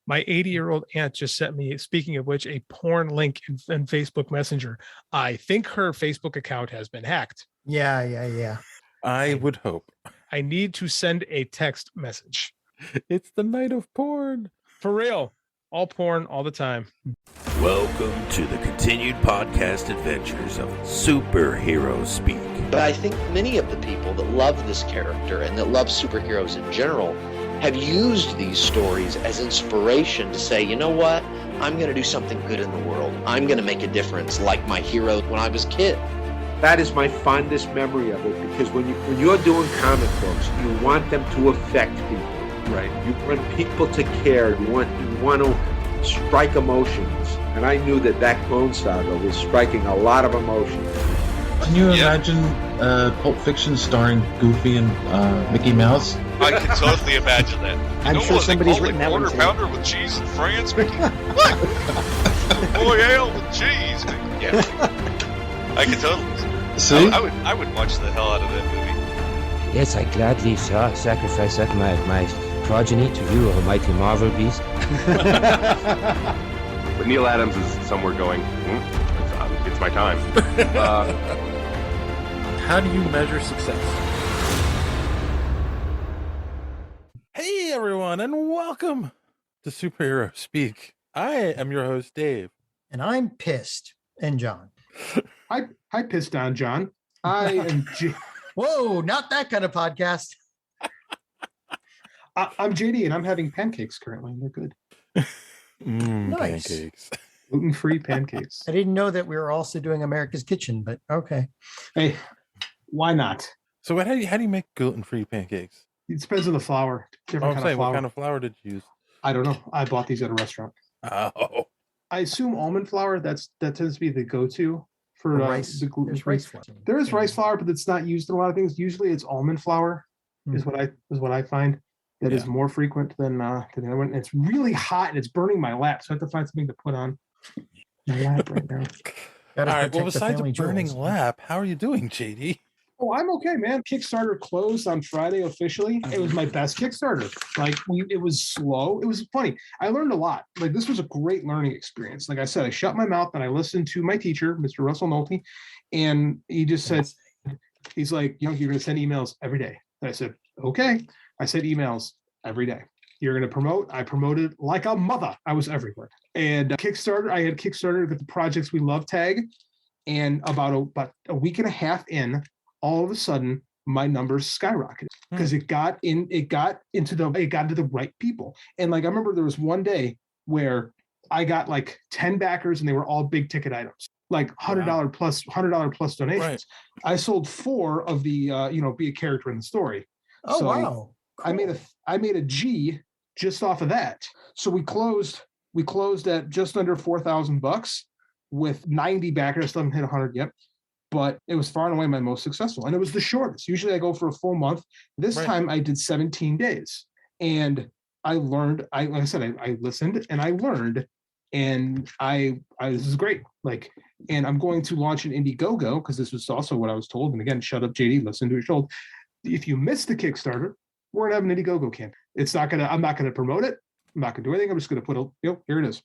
My 80-year-old aunt just sent me, speaking of which, a porn link in Facebook Messenger. I think her Facebook account has been hacked. Yeah. I would hope. I need to send a text message. It's the night of porn. For real. All porn, all the time. Welcome to the continued podcast adventures of Superhero Speak. But I think many of the people that love this character and that love superheroes in general have used these stories as inspiration to say, you know what? I'm going to do something good in the world. I'm going to make a difference like my hero when I was a kid. That is my fondest memory of it, because when you're doing comic books, you want them to affect people. Right. You want people to care. You want to strike emotions. And I knew that Clone Saga was striking a lot of emotions. Can you imagine Pulp Fiction starring Goofy and Mickey Mouse? I can totally imagine that. I'm sure somebody's written that one quarter pounder with cheese and France, Mickey. What? Boy, ale with cheese, Mickey. Yeah. I can totally. See? I would watch the hell out of that movie. Yes, I gladly sacrifice that my progeny to you, O mighty Marvel beast. But Neil Adams is somewhere going, it's my time. How do you measure success? Hey, everyone, and welcome to Superhero Speak. I am your host, Dave. And I'm pissed. And John. Hi, pissed on John. I am Whoa, not that kind of podcast. I'm JD, and I'm having pancakes currently. They're good. Nice. Pancakes. Gluten-free pancakes. I didn't know that we were also doing America's Kitchen, but okay. Hey, why not? So how do you make gluten-free pancakes? It depends on the flour. Different kind of flour. What kind of flour did you use? I don't know. I bought these at a restaurant. Oh. I assume almond flour. That tends to be the go-to for rice. the gluten. There's rice flour. There is rice flour, but it's not used in a lot of things. Usually, it's almond flour is what I find. That is more frequent than the other one. It's really hot and it's burning my lap, so I have to find something to put on my lap right now. All right. Well, besides a burning lap, how are you doing, JD? Oh, I'm okay, man. Kickstarter closed on Friday officially. It was my best Kickstarter. It was slow. It was funny. I learned a lot. This was a great learning experience. Like I said, I shut my mouth and I listened to my teacher, Mr. Russell Nolte, and he just said, he's like, you're going to send emails every day. And I said, okay. I said emails every day. You're going to promote. I promoted like a mother. I was everywhere. And Kickstarter, I had Kickstarter with the Projects We Love tag. And about a week and a half in, all of a sudden, my numbers skyrocketed because it got into the right people. And I remember there was one day where I got 10 backers and they were all big ticket items, $100 plus donations. Right. I sold 4 of the be a character in the story. Oh, so wow. Cool. I made a G just off of that. So we closed at just under $4,000 with 90 backers. Still haven't hit 100 yet, but it was far and away my most successful. And it was the shortest. Usually I go for a full month. This time I did 17 days, and I learned. I listened and I learned, and this is great. And I'm going to launch an Indiegogo because this was also what I was told. And again, shut up, JD. Listen to your shoulder. If you miss the Kickstarter, we're gonna have an Indiegogo camp. I'm not gonna promote it. I'm not gonna do anything. I'm just gonna put here it is.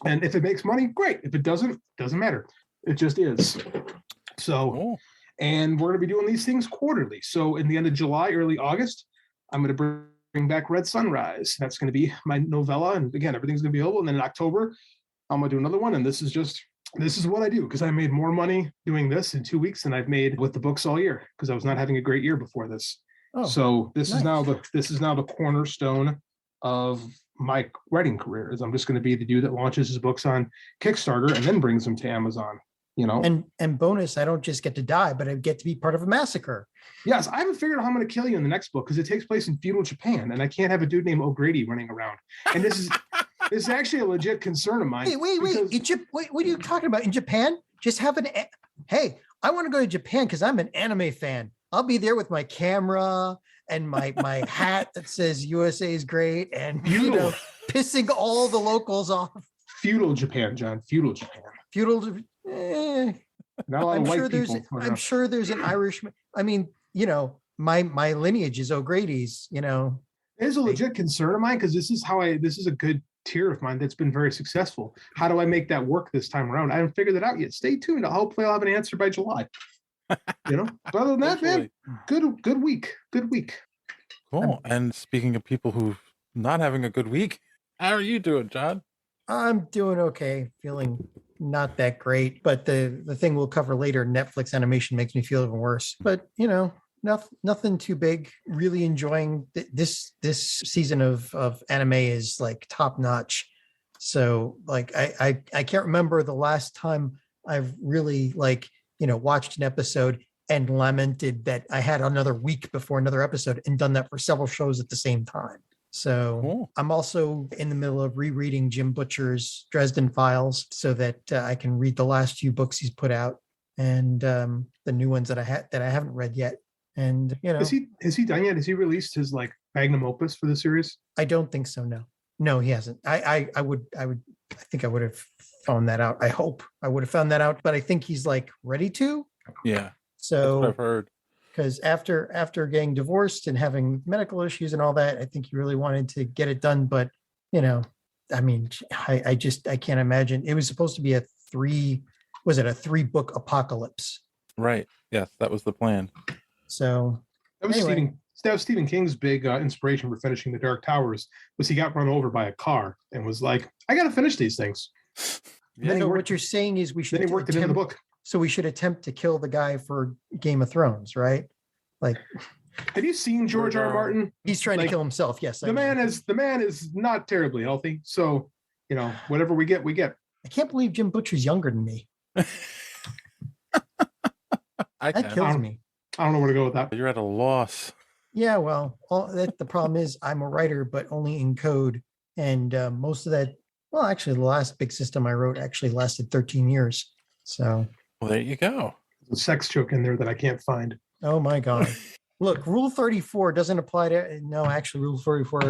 And if it makes money, great. If it doesn't matter. It just is. So, and we're gonna be doing these things quarterly. So in the end of July, early August, I'm gonna bring back Red Sunrise. That's gonna be my novella. And again, everything's gonna be available. And then in October, I'm gonna do another one. And this is what I do, because I made more money doing this in 2 weeks than I've made with the books all year, because I was not having a great year before this. Oh, so this is now the cornerstone of my writing career. Is I'm just going to be the dude that launches his books on Kickstarter and then brings them to Amazon. And bonus, I don't just get to die, but I get to be part of a massacre. Yes, I haven't figured out how I'm going to kill you in the next book, because it takes place in feudal Japan, and I can't have a dude named O'Grady running around. And this is actually a legit concern of mine. Hey, wait! What are you talking about? In Japan, just have hey, I want to go to Japan because I'm an anime fan. I'll be there with my camera and my hat that says USA is great, and pissing all the locals off. Feudal Japan, John. Feudal Japan. Not a lot of white people. I'm sure there's an Irishman. I mean, my lineage is O'Grady's. It is a legit concern of mine, because this is a good tier of mine that's been very successful. How do I make that work this time around? I haven't figured it out yet. Stay tuned. Hopefully I'll have an answer by July. But other than that, man, good week. Good week. Cool. And speaking of people who not having a good week, how are you doing, John? I'm doing okay. Feeling not that great, but the thing we'll cover later, Netflix animation, makes me feel even worse. But nothing too big. Really enjoying this season of anime is like top notch. So like I can't remember the last time I've really watched an episode and lamented that I had another week before another episode, and done that for several shows at the same time. So cool. I'm also in the middle of rereading Jim Butcher's Dresden Files so that I can read the last few books he's put out, and the new ones that I haven't read yet. And has he done yet? Has he released his magnum opus for the series? I don't think so. No, he hasn't. I think I would have found that out. I hope I would have found that out, but I think he's ready to. Yeah. So that's what I've heard. Because after getting divorced and having medical issues and all that, I think he really wanted to get it done. But I mean, I can't imagine. It was supposed to be a 3-book apocalypse? Right. Yes, that was the plan. So that was Stephen King's big inspiration for finishing The Dark Towers. Was he got run over by a car and was like, I got to finish these things. What you're saying is we should. Then he worked it in the book. So we should attempt to kill the guy for Game of Thrones, right? Have you seen George R. R. Martin? He's trying to kill himself. Yes. The man is not terribly healthy. So, whatever we get, we get. I can't believe Jim Butcher's younger than me. That kills me. I don't know where to go with that. You're at a loss. Yeah, well, the problem is I'm a writer, but only in code. And most of that, well, actually, the last big system I wrote actually lasted 13 years. So. Well, there you go. There's a sex joke in there that I can't find. Oh, my God. Look, Rule 34 doesn't apply to... No, actually, Rule 34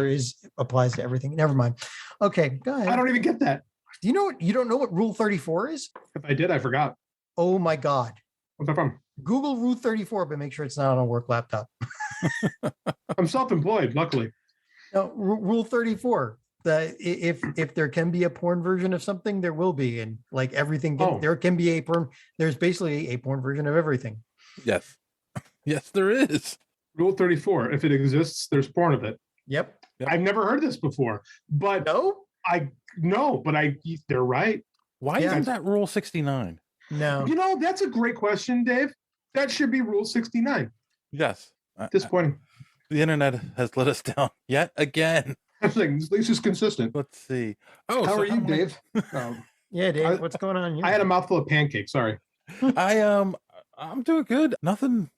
applies to everything. Never mind. Okay, go ahead. I don't even get that. You don't know what Rule 34 is? If I did, I forgot. Oh, my God. What's that from? Google Rule 34, but make sure it's not on a work laptop. I'm self-employed, luckily. No, Rule 34. If there can be a porn version of something, there will be, and everything there can be a porn. There's basically a porn version of everything. Yes, there is. Rule 34. If it exists, there's porn of it. Yep. I've never heard this before, but they're right. Why isn't that Rule 69? No. That's a great question, Dave. That should be Rule 69. Yes. Disappointing. The internet has let us down yet again. At least it's consistent. Let's see. Oh, how are you, Dave? Yeah, Dave. What's going on here? I had a mouthful of pancakes. Sorry. I'm doing good. Nothing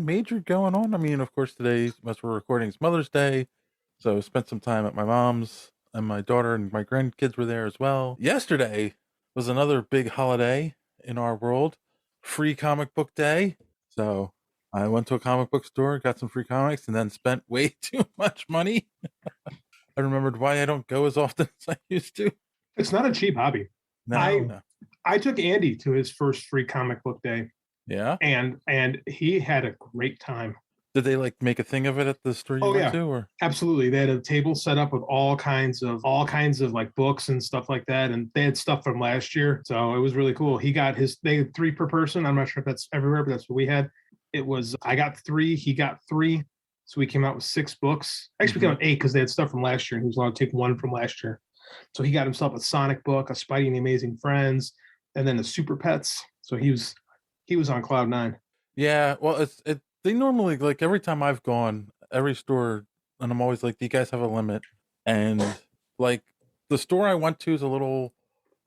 major going on. I mean, of course, today, as we're recording, it's Mother's Day, so spent some time at my mom's, and my daughter and my grandkids were there as well. Yesterday was another big holiday in our world, Free Comic Book Day. So I went to a comic book store, got some free comics, and then spent way too much money. I remembered why I don't go as often as I used to. It's not a cheap hobby. No. I took Andy to his first free comic book day. Yeah. And he had a great time. Did they make a thing of it at the store you went to? Or? Absolutely. They had a table set up with all kinds of books and stuff like that. And they had stuff from last year. So it was really cool. They had 3 per person. I'm not sure if that's everywhere, but that's what we had. I got 3, he got 3. So we came out with 6 books. Actually, we came out with 8 because they had stuff from last year, and he was allowed to take 1 from last year. So he got himself a Sonic book, a Spidey and the Amazing Friends, and then a Super Pets. So he was on cloud 9. Yeah, well, they normally, every time I've gone, every store, and I'm always like, do you guys have a limit? And the store I went to is a little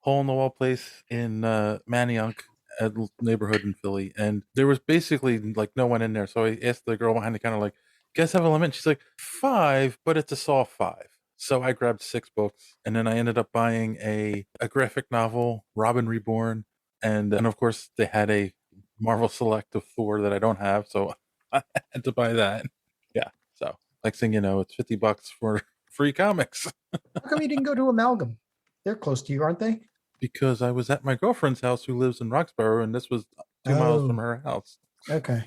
hole in the wall place in Manayunk, a neighborhood in Philly, and there was basically no one in there. So I asked the girl behind the counter, you guys have a limit? She's like, 5, but it's a soft 5. So I grabbed 6 books, and then I ended up buying a graphic novel, Robin Reborn, and of course they had a Marvel Select of Thor that I don't have, so I had to buy that. Yeah, so next thing you know, it's $50 for free comics. How come you didn't go to Amalgam? They're close to you, aren't they? Because I was at my girlfriend's house who lives in Roxborough, and this was 2 miles from her house. Okay.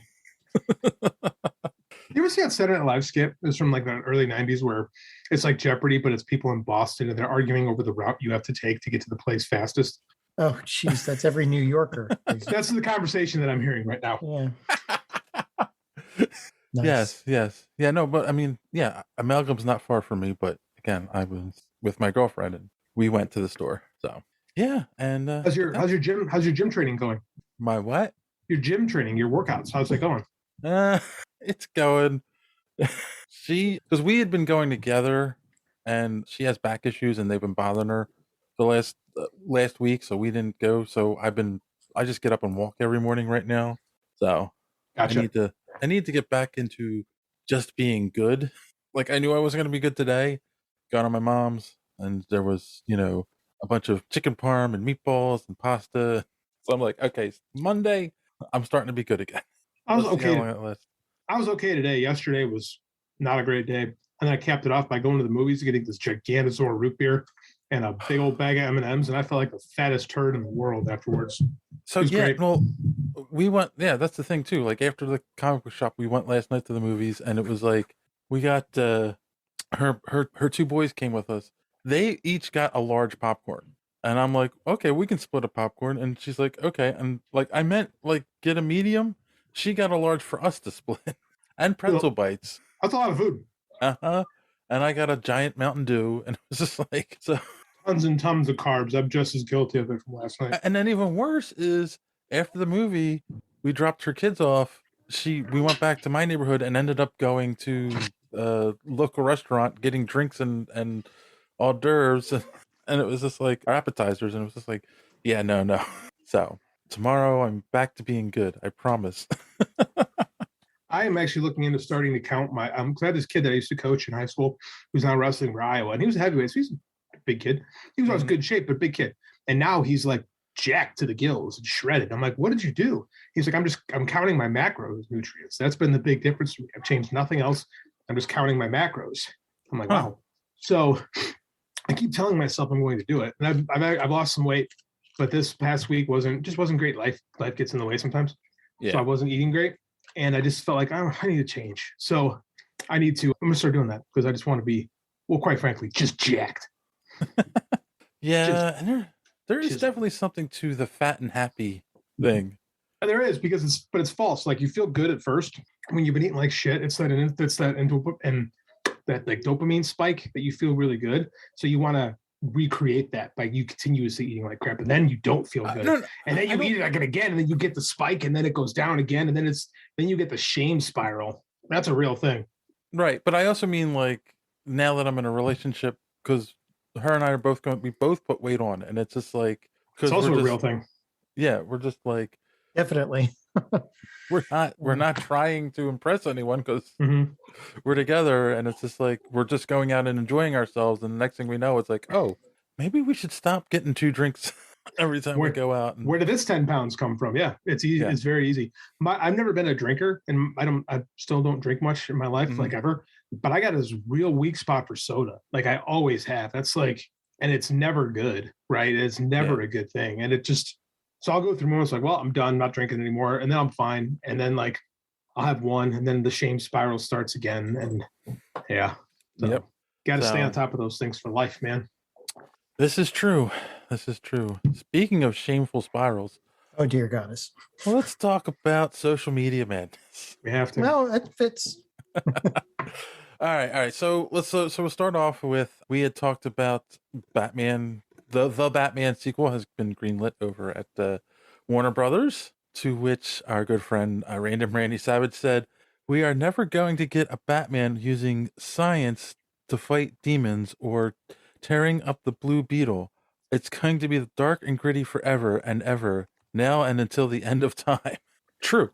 You ever see that Saturday Night Live skit? It's from like the early 90s where it's like Jeopardy, but it's people in Boston and they're arguing over the route you have to take to get to the place fastest. Oh, geez, that's every New Yorker. That's the conversation that I'm hearing right now. Yeah. Nice. Yes. Yeah, no, but I mean, yeah, Amalgam's not far from me, but again, I was with my girlfriend and we went to the store. So yeah. And how's your gym training going? My what? Your gym training, your workouts. How's it going? It's going. Because we had been going together and she has back issues and they've been bothering her the last week, so we didn't go. So I just get up and walk every morning right now. So gotcha. I need to get back into just being good. Like I knew I wasn't going to be good today. Got on my mom's and there was, a bunch of chicken parm and meatballs and pasta. So I'm like, okay, Monday, I'm starting to be good again. I was okay today. Yesterday was not a great day. And then I capped it off by going to the movies and getting this Gigantosaur root beer and a big old bag of M&Ms. And I felt like the fattest turd in the world afterwards. So yeah, great. Well, we went, that's the thing too. Like after the comic book shop, we went last night to the movies and it was like, we got, her two boys came with us. They each got a large popcorn. And I'm like, okay, we can split a popcorn. And she's like, okay. And like, I meant like get a medium. She got a large for us to split and pretzel bites. That's a lot of food. And I got a giant Mountain Dew and it was just like, so tons and tons of carbs. I'm just as guilty of it from last night. And then even worse is after the movie, we dropped her kids off. We went back to my neighborhood and ended up going to a local restaurant, getting drinks and hors d'oeuvres. And it was just like our appetizers. And it was just like, yeah, no. So tomorrow I'm back to being good. I promise. I am actually looking into starting to count I'm glad this kid that I used to coach in high school, who's now wrestling for Iowa, and he was a heavyweight. So he's a big kid. He was always good shape, but big kid. And now he's like jacked to the gills and shredded. I'm like, what did you do? He's like, I'm counting my macros nutrients. That's been the big difference for me. I've changed nothing else. I'm just counting my macros. I'm like, wow. So I keep telling myself I'm going to do it. And I've lost some weight, but this past week wasn't great. Life gets in the way sometimes. Yeah. So I wasn't eating great. And I just felt like I need to change. So I'm going to start doing that because I just want to be, well, quite frankly, just jacked. Yeah. And there is definitely something to the fat and happy thing. And there is, because it's false. Like you feel good at first when you've been eating like shit. It's that like dopamine spike that you feel really good. So you want to recreate that by you continuously eating like crap, and then you don't feel good, and then you eat it again, and then you get the spike, and then it goes down again, and then you get the shame spiral. That's a real thing, right? But I also mean like now that I'm in a relationship, because her and I are both we both put weight on, and it's just like it's also a real thing. Yeah, we're just like definitely. We're not trying to impress anyone because we're together, and it's just like we're just going out and enjoying ourselves, and the next thing we know, it's like, oh, maybe we should stop getting 2 drinks every time we go out. Where did this 10 pounds come from? Yeah, it's easy. Yeah. It's very easy. I've never been a drinker, and I still don't drink much in my life, like ever. But I got this real weak spot for soda, like I always have. That's like, and it's never good, right? It's never a good thing, and it just. So I'll go through moments like, well, I'm done, not drinking anymore. And then I'm fine. And then like, I'll have one, and then the shame spiral starts again. And yeah. So, got to stay on top of those things for life, man. This is true. Speaking of shameful spirals. Oh, dear goddess. Well, let's talk about social media madness. We have to. Well, it fits. All right. So we'll start off with, we had talked about Batman. The Batman sequel has been greenlit over at Warner Brothers, to which our good friend Random Randy Savage said, "We are never going to get a Batman using science to fight demons or tearing up the Blue Beetle. It's going to be dark and gritty forever and ever, now and until the end of time." True.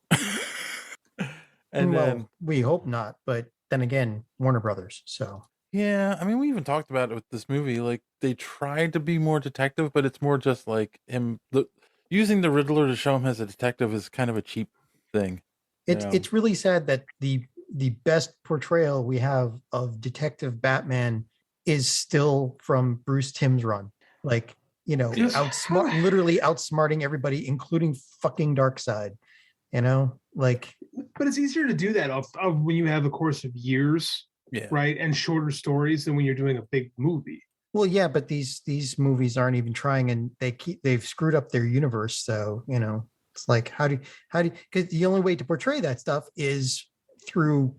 Then we hope not, but then again, Warner Brothers, so. Yeah, I mean, we even talked about it with this movie. Like, they tried to be more detective, but it's more just like him using the Riddler to show him as a detective is kind of a cheap thing. It's really sad that the best portrayal we have of Detective Batman is still from Bruce Timm's run. Like, literally outsmarting everybody, including fucking Darkseid. Like, but it's easier to do that of when you have a course of years, right, and shorter stories than when you're doing a big movie. Well, yeah, but these movies aren't even trying, and they've screwed up their universe. So it's like how do you, because the only way to portray that stuff is through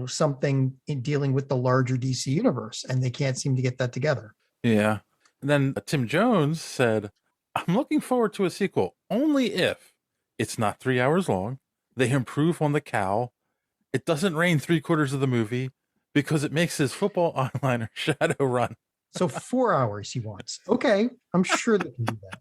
something in dealing with the larger DC universe, and they can't seem to get that together. Yeah. And then Tim Jones said, I'm looking forward to a sequel only if it's not 3 hours long, they improve on the cow, it doesn't rain 3/4 of the movie, because it makes his football onliner shadow run. So 4 hours he wants. Okay, I'm sure they can do that.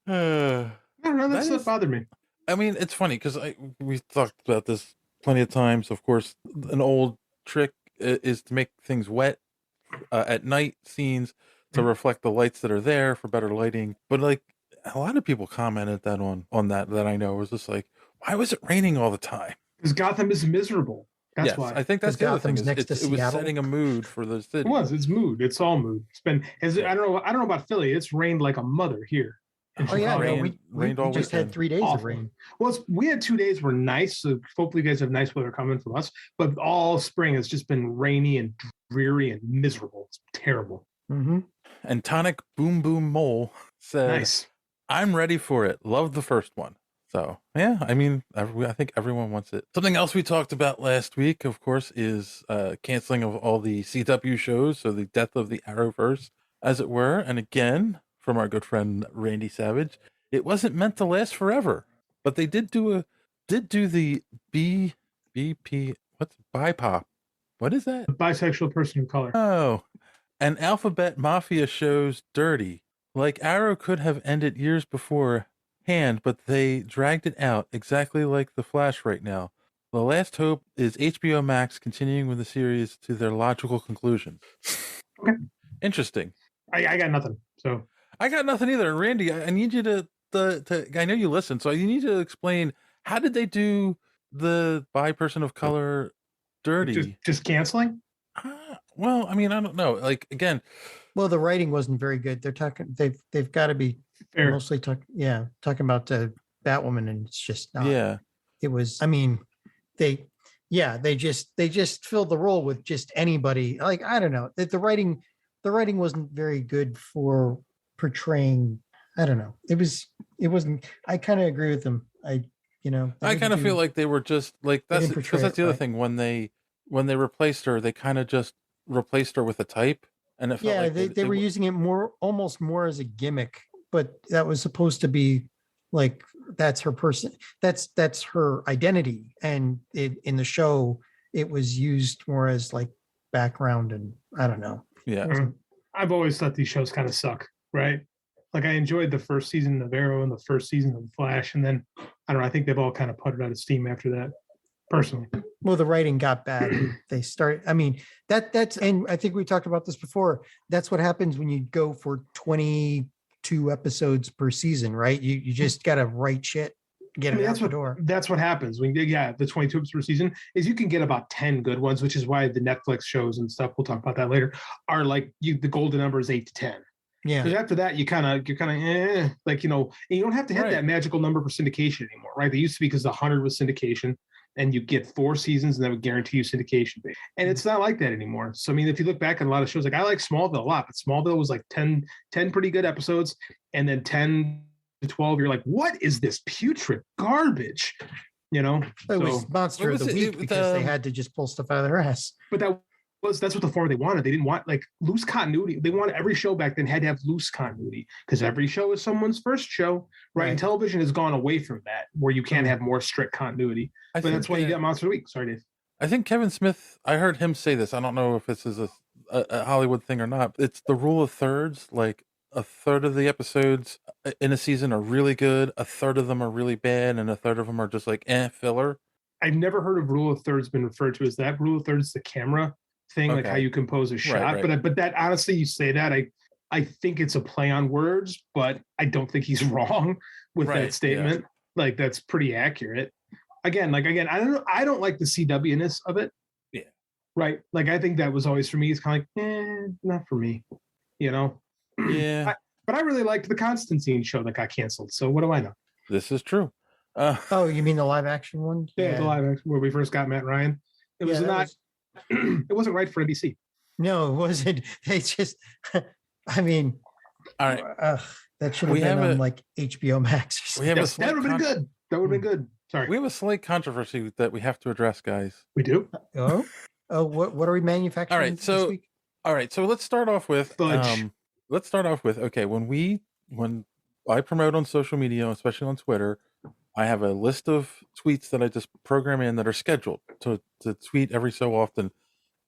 I don't know. That's not bothered me. I mean, it's funny because we talked about this plenty of times. Of course, an old trick is to make things wet at night scenes to reflect the lights that are there for better lighting. But like a lot of people commented that on that I know, was just like, why was it raining all the time? Because Gotham is miserable. That's why. I think that's the other thing. Next to it was Seattle. setting a mood for the city. It was. It's mood. It's all mood. It's been. I don't know about Philly. It's rained like a mother here. Oh yeah, rained all we just weekend. had 3 days of rain. Well, we had 2 days were nice. So hopefully you guys have nice weather coming from us. But all spring has just been rainy and dreary and miserable. It's terrible. Mm-hmm. And Tonic Boom Boom Mole said, Nice. I'm ready for it. Love the first one. So, yeah, I mean, I think everyone wants it. Something else we talked about last week, of course, is canceling of all the CW shows. So the death of the Arrowverse, as it were. And again, from our good friend Randy Savage, it wasn't meant to last forever. But they did do the BPP, what's BIPOP? What is that? A bisexual person of color. Oh, and Alphabet Mafia shows Dirty. Like Arrow could have ended years beforehand, but they dragged it out exactly like The Flash right now. The last hope is HBO Max continuing with the series to their logical conclusion. Okay. Interesting. I got nothing. So I got nothing either. And Randy, I need you to I know you listen, so you need to explain, how did they do the bi person of color Dirty? Just canceling? Well, I mean, I don't know. Like, again, well, the writing wasn't very good. They're talking. They've got to be fair. Mostly talking about Batwoman, and it's just not. Yeah. It was. I mean, they just filled the role with just anybody. Like, I don't know. The writing wasn't very good for portraying. I don't know. It wasn't. I kind of agree with them. I kind of feel like they were just like, that's because that's the other thing. When they replaced her, they kind of just replaced her with a type, and it felt like they were using it almost more as a gimmick, but that was supposed to be like, that's her person, that's her identity, and in the show it was used more as like background, and I don't know. Yeah. I've always thought these shows kind of suck, right? Like, I enjoyed the first season of Arrow and the first season of Flash, and then I don't know, I think they've all kind of put it out of steam after that, personally. Well, the writing got bad. They started. I mean, that's, and I think we talked about this before. That's what happens when you go for 22 episodes per season, right? You just got to write shit, get it out the door. That's what happens when the 22 episodes per season is you can get about 10 good ones, which is why the Netflix shows and stuff, we'll talk about that later, are like the golden number is 8 to 10. Yeah. Because after that, you're kind of like, and you don't have to hit that magical number for syndication anymore, right? They used to be, because the 100 was syndication, and you get 4 seasons, and that would guarantee you syndication. And it's not like that anymore. So, I mean, if you look back at a lot of shows, like I like Smallville a lot, but Smallville was like 10 pretty good episodes, and then 10 to 12, you're like, what is this putrid garbage? It was Monster of the Week because they had to just pull stuff out of their ass. But that's what the format they wanted. They didn't want like loose continuity. They wanted every show back then had to have loose continuity, because every show is someone's first show, right? And television has gone away from that, where you can't have more strict continuity. But that's why you got Monster of the Week. Sorry, Dave. I think Kevin Smith, I heard him say this. I don't know if this is a Hollywood thing or not. It's the rule of thirds. Like, a third of the episodes in a season are really good, a third of them are really bad, and a third of them are just like filler. I've never heard of rule of thirds been referred to as that. Rule of thirds, the camera thing, like how you compose a shot. Right. But that, honestly, you say that, I think it's a play on words, but I don't think he's wrong with that statement. Yeah. Like, that's pretty accurate. Again, I don't like the CW-ness of it. Yeah. Right. Like, I think that was always, for me, it's kind of like, not for me, Yeah. But I really liked the Constantine show that got canceled. So what do I know? This is true. Oh, you mean the live action one? Yeah, the live action where we first got Matt Ryan. It was not. It wasn't right for NBC. No, it wasn't. They just. I mean, all right. That should have been on like HBO Max. Or something. That would have been good. That would have been good. Sorry. We have a slight controversy that we have to address, guys. We do. Oh, what are we manufacturing? All right, so let's start off with okay. When I promote on social media, especially on Twitter, I have a list of tweets that I just program in that are scheduled to tweet every so often,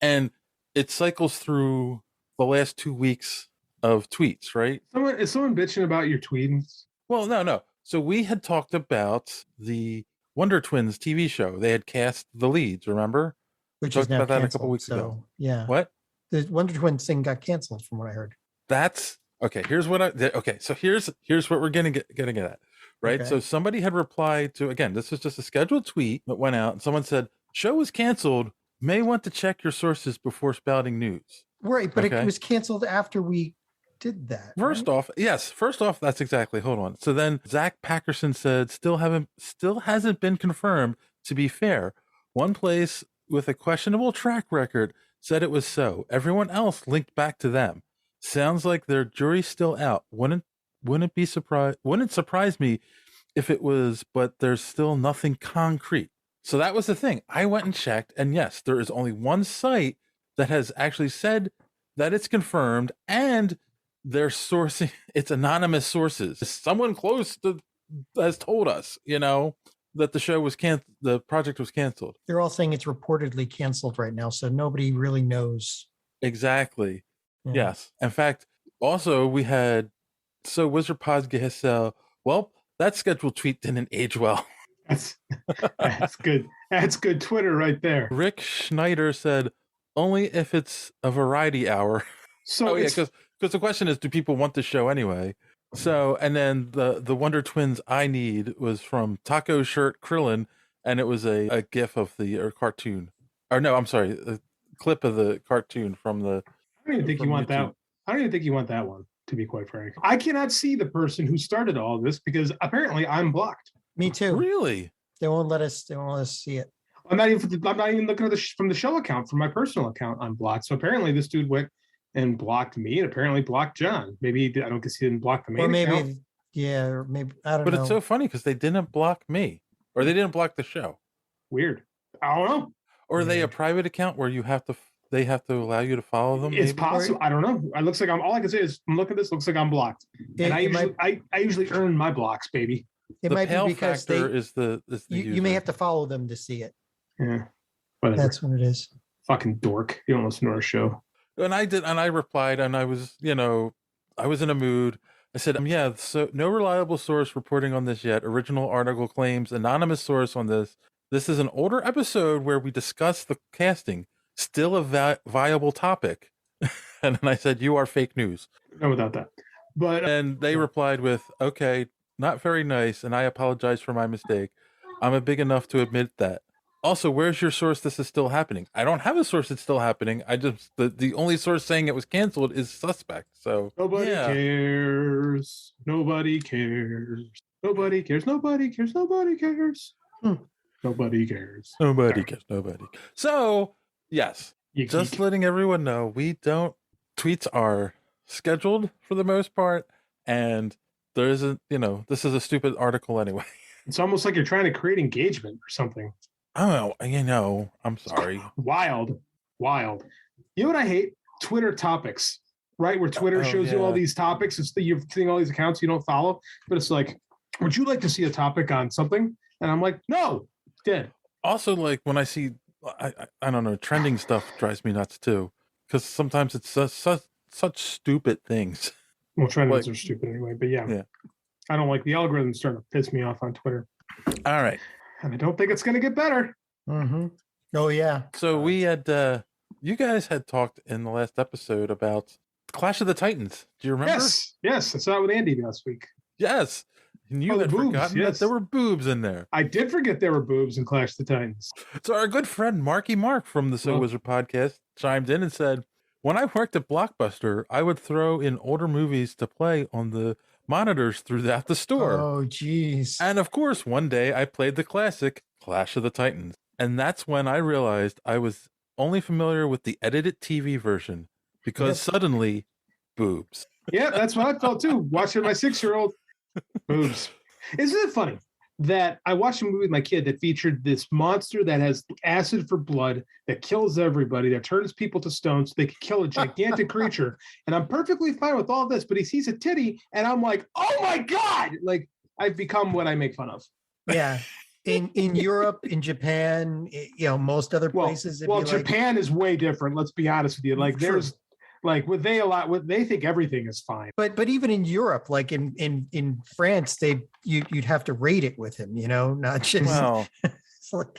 and it cycles through the last 2 weeks of tweets. Right? Is someone bitching about your tweets? Well, no. So we had talked about the Wonder Twins TV show. They had cast the leads. Remember? Which we is talked now about that a canceled, couple weeks ago. Yeah. What? The Wonder Twins thing got canceled, from what I heard. That's okay. Here's what so here's what we're getting at. Right. Okay. So somebody had replied to, again, this was just a scheduled tweet that went out, and someone said, "Show was canceled. May want to check your sources before spouting news." Right, but it was canceled after we did that. First off, that's exactly. Hold on. So then Zach Packerson said, still hasn't been confirmed. To be fair, one place with a questionable track record said it was so. Everyone else linked back to them. Sounds like their jury's still out. Wouldn't surprise me if it was, but there's still nothing concrete. So that was the thing. I went and checked, and yes, there is only one site that has actually said that it's confirmed, and they're sourcing, it's anonymous sources. Someone close to has told us, that the show was the project was canceled. They're all saying it's reportedly canceled right now, so nobody really knows. Exactly. Yeah. Yes. In fact, also we had Wizard Podcast. Well, that scheduled tweet didn't age well. That's good. That's good Twitter right there. Rick Schneider said, only if it's a variety hour. So because the question is, do people want the show anyway? So, and then the Wonder Twins I Need was from Taco Shirt Krillin, and it was a gif of the cartoon. Or no, I'm sorry, a clip of the cartoon from the. I don't even think you want that. I don't even think you want that one, to be quite frank. I cannot see the person who started all this because apparently I'm blocked. Me too. Really? They won't let us see it. I'm not even looking at from the show account. From my personal account, I'm blocked. So apparently this dude went and blocked me, and apparently blocked John. Maybe I don't guess he didn't block the main account. Or maybe I don't know. But it's so funny because they didn't block me, or they didn't block the show. Weird. I don't know. Or are they a private account where they have to allow you to follow them? It's possible. I don't know. It looks like all I can say is look at this. Looks like I'm blocked. And I usually earn my blocks, baby. It might be because is the you may have to follow them to see it. Yeah. Whatever. That's what it is. Fucking dork. You don't listen to our show. And I replied, and I was, I was in a mood. I said, so no reliable source reporting on this yet. Original article claims anonymous source on this. This is an older episode where we discuss the casting. Still a viable topic. And then I said, you are fake news. No, without that. But and they replied with, okay, not very nice, and I apologize for my mistake. I'm a big enough to admit that. Also, where's your source this is still happening? I don't have a source it's still happening. I just the only source saying it was canceled is suspect. So nobody cares. Nobody cares. Nobody cares. Nobody cares. Nobody cares. Nobody cares. Nobody cares. Nobody. So yes, just letting everyone know, tweets are scheduled for the most part, and there isn't. This is a stupid article anyway. It's almost like you're trying to create engagement or something. Oh, I'm sorry. Wild. You know what I hate? Twitter topics, right? Where Twitter shows you all these topics. You're seeing all these accounts you don't follow, but it's like, would you like to see a topic on something? And I'm like, no, dead. Also, like when I see, I don't know, trending stuff drives me nuts too, because sometimes it's such stupid things. Well, trendings are stupid anyway, but yeah. I don't like the algorithms starting to piss me off on Twitter. All right. And I don't think it's going to get better. Mm-hmm. Oh, yeah. So we had, you guys had talked in the last episode about Clash of the Titans. Do you remember? Yes. I saw it with Andy last week. Yes. And you had forgotten that there were boobs in there. I did forget there were boobs in Clash of the Titans. So our good friend Marky Mark from the So Wizard podcast chimed in and said, when I worked at Blockbuster, I would throw in older movies to play on the monitors throughout the store. Oh, geez. And of course, one day I played the classic Clash of the Titans. And that's when I realized I was only familiar with the edited TV version because suddenly, boobs. Yeah, that's what I felt too. Watching my 6-year-old, boobs. Isn't it funny that I watched a movie with my kid that featured this monster that has acid for blood, that kills everybody, that turns people to stone so they can kill a gigantic creature. And I'm perfectly fine with all this, but he sees a titty and I'm like, oh my God! Like, I've become what I make fun of. Yeah. In Europe, in Japan, most other places. Well, Japan is way different. Let's be honest with you. Like, there's like they think everything is fine. But even in Europe, like in France, you'd have to rate it with him, not just.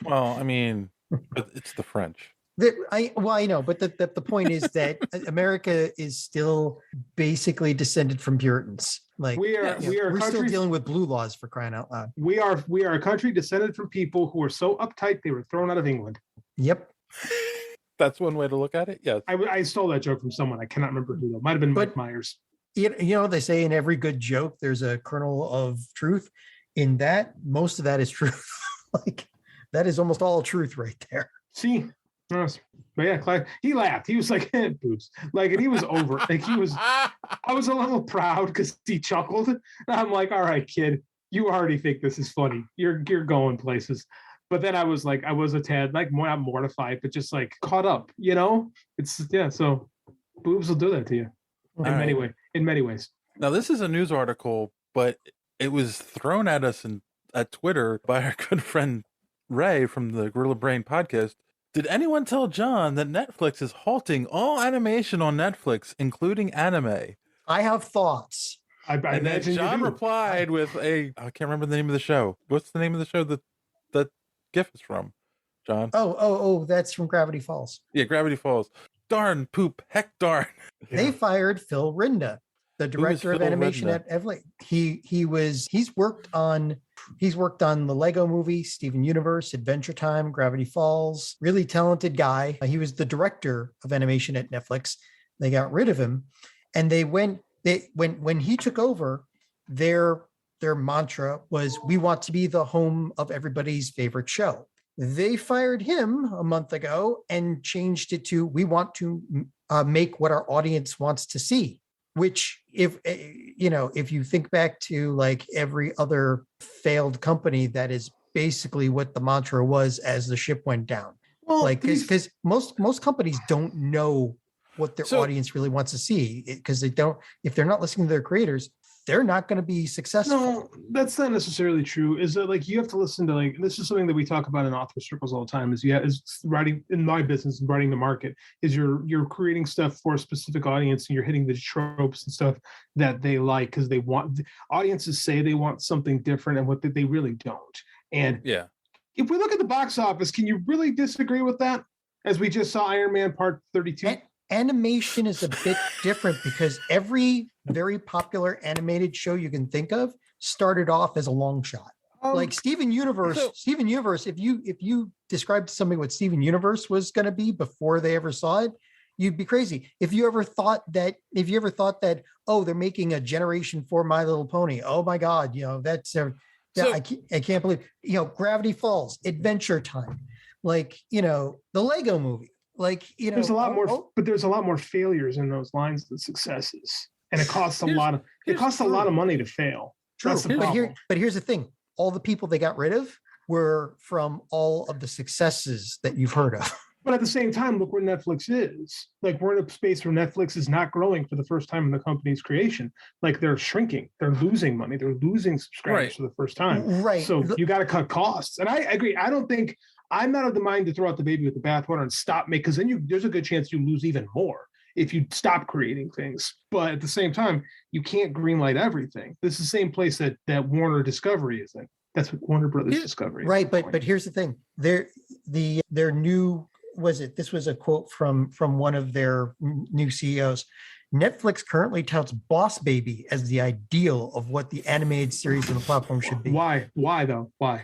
Well, I mean, but it's the French. I know, but the point is that America is still basically descended from Puritans. Like we're still dealing with blue laws, for crying out loud. We are a country descended from people who are so uptight they were thrown out of England. Yep. That's one way to look at it. Yes. I stole that joke from someone. I cannot remember who though. Might have been Mike Myers. They say in every good joke there's a kernel of truth. In that, most of that is truth. Like that is almost all truth right there. See. But yeah, he laughed. He was like, boobs. Like, and he was over. Like, I was a little proud because he chuckled. And I'm like, all right, kid, you already think this is funny. You're going places. But then I was like, I was a tad, like, not mortified, but just like caught up, It's, so boobs will do that to you in many ways. Now, this is a news article, but it was thrown at us at Twitter by our good friend Ray from the Gorilla Brain podcast. Did anyone tell John that Netflix is halting all animation on Netflix, including anime? I have thoughts. I imagine John replied with I can't remember the name of the show. What's the name of the show that GIF is from, John? Oh, that's from Gravity Falls. Yeah, Gravity Falls. Darn poop, heck darn. They fired Phil Rinda, the director of animation at Evely. He's worked on the Lego Movie, Steven Universe, Adventure Time, Gravity Falls. Really talented guy. He was the director of animation at Netflix. They got rid of him, and when he took over, their mantra was, "We want to be the home of everybody's favorite show." They fired him a month ago and changed it to, "We want to make what our audience wants to see." Which, if you think back to like every other failed company, that is basically what the mantra was as the ship went down. Well, like because most companies don't know what their audience really wants to see, because they don't. If they're not listening to their creators, they're not going to be successful. No, that's not necessarily true. Is that like you have to listen to, like, this is something that we talk about in author circles all the time, is writing in my business and writing the market, is you're creating stuff for a specific audience and you're hitting the tropes and stuff that they like, because they want, audiences say they want something different and what they really don't. And if we look at the box office, can you really disagree with that? As we just saw Iron Man Part 32. Animation is a bit different because every very popular animated show you can think of started off as a long shot. Like Steven Universe. Steven Universe, if you described to somebody what Steven Universe was going to be before they ever saw it, you'd be crazy. If you ever thought that, oh, they're making a Generation 4 My Little Pony. Oh my God, I can't believe, Gravity Falls, Adventure Time, like, the Lego Movie. Like, there's a lot more, but there's a lot more failures in those lines than successes, and it costs a lot of money to fail. True, but here's the thing: all the people they got rid of were from all of the successes that you've heard of. But at the same time, look where Netflix is. Like, we're in a space where Netflix is not growing for the first time in the company's creation. Like, they're shrinking, they're losing money, they're losing subscribers for the first time. Right. So you got to cut costs, and I agree. I'm not of the mind to throw out the baby with the bathwater and stop because then there's a good chance you lose even more if you stop creating things. But at the same time, you can't greenlight everything. This is the same place that Warner Discovery is in. That's what Warner Brothers Discovery is. Right, but here's the thing: their new, this was a quote from one of their new CEOs. Netflix currently touts Boss Baby as the ideal of what the animated series on the platform should be. Why though? Why?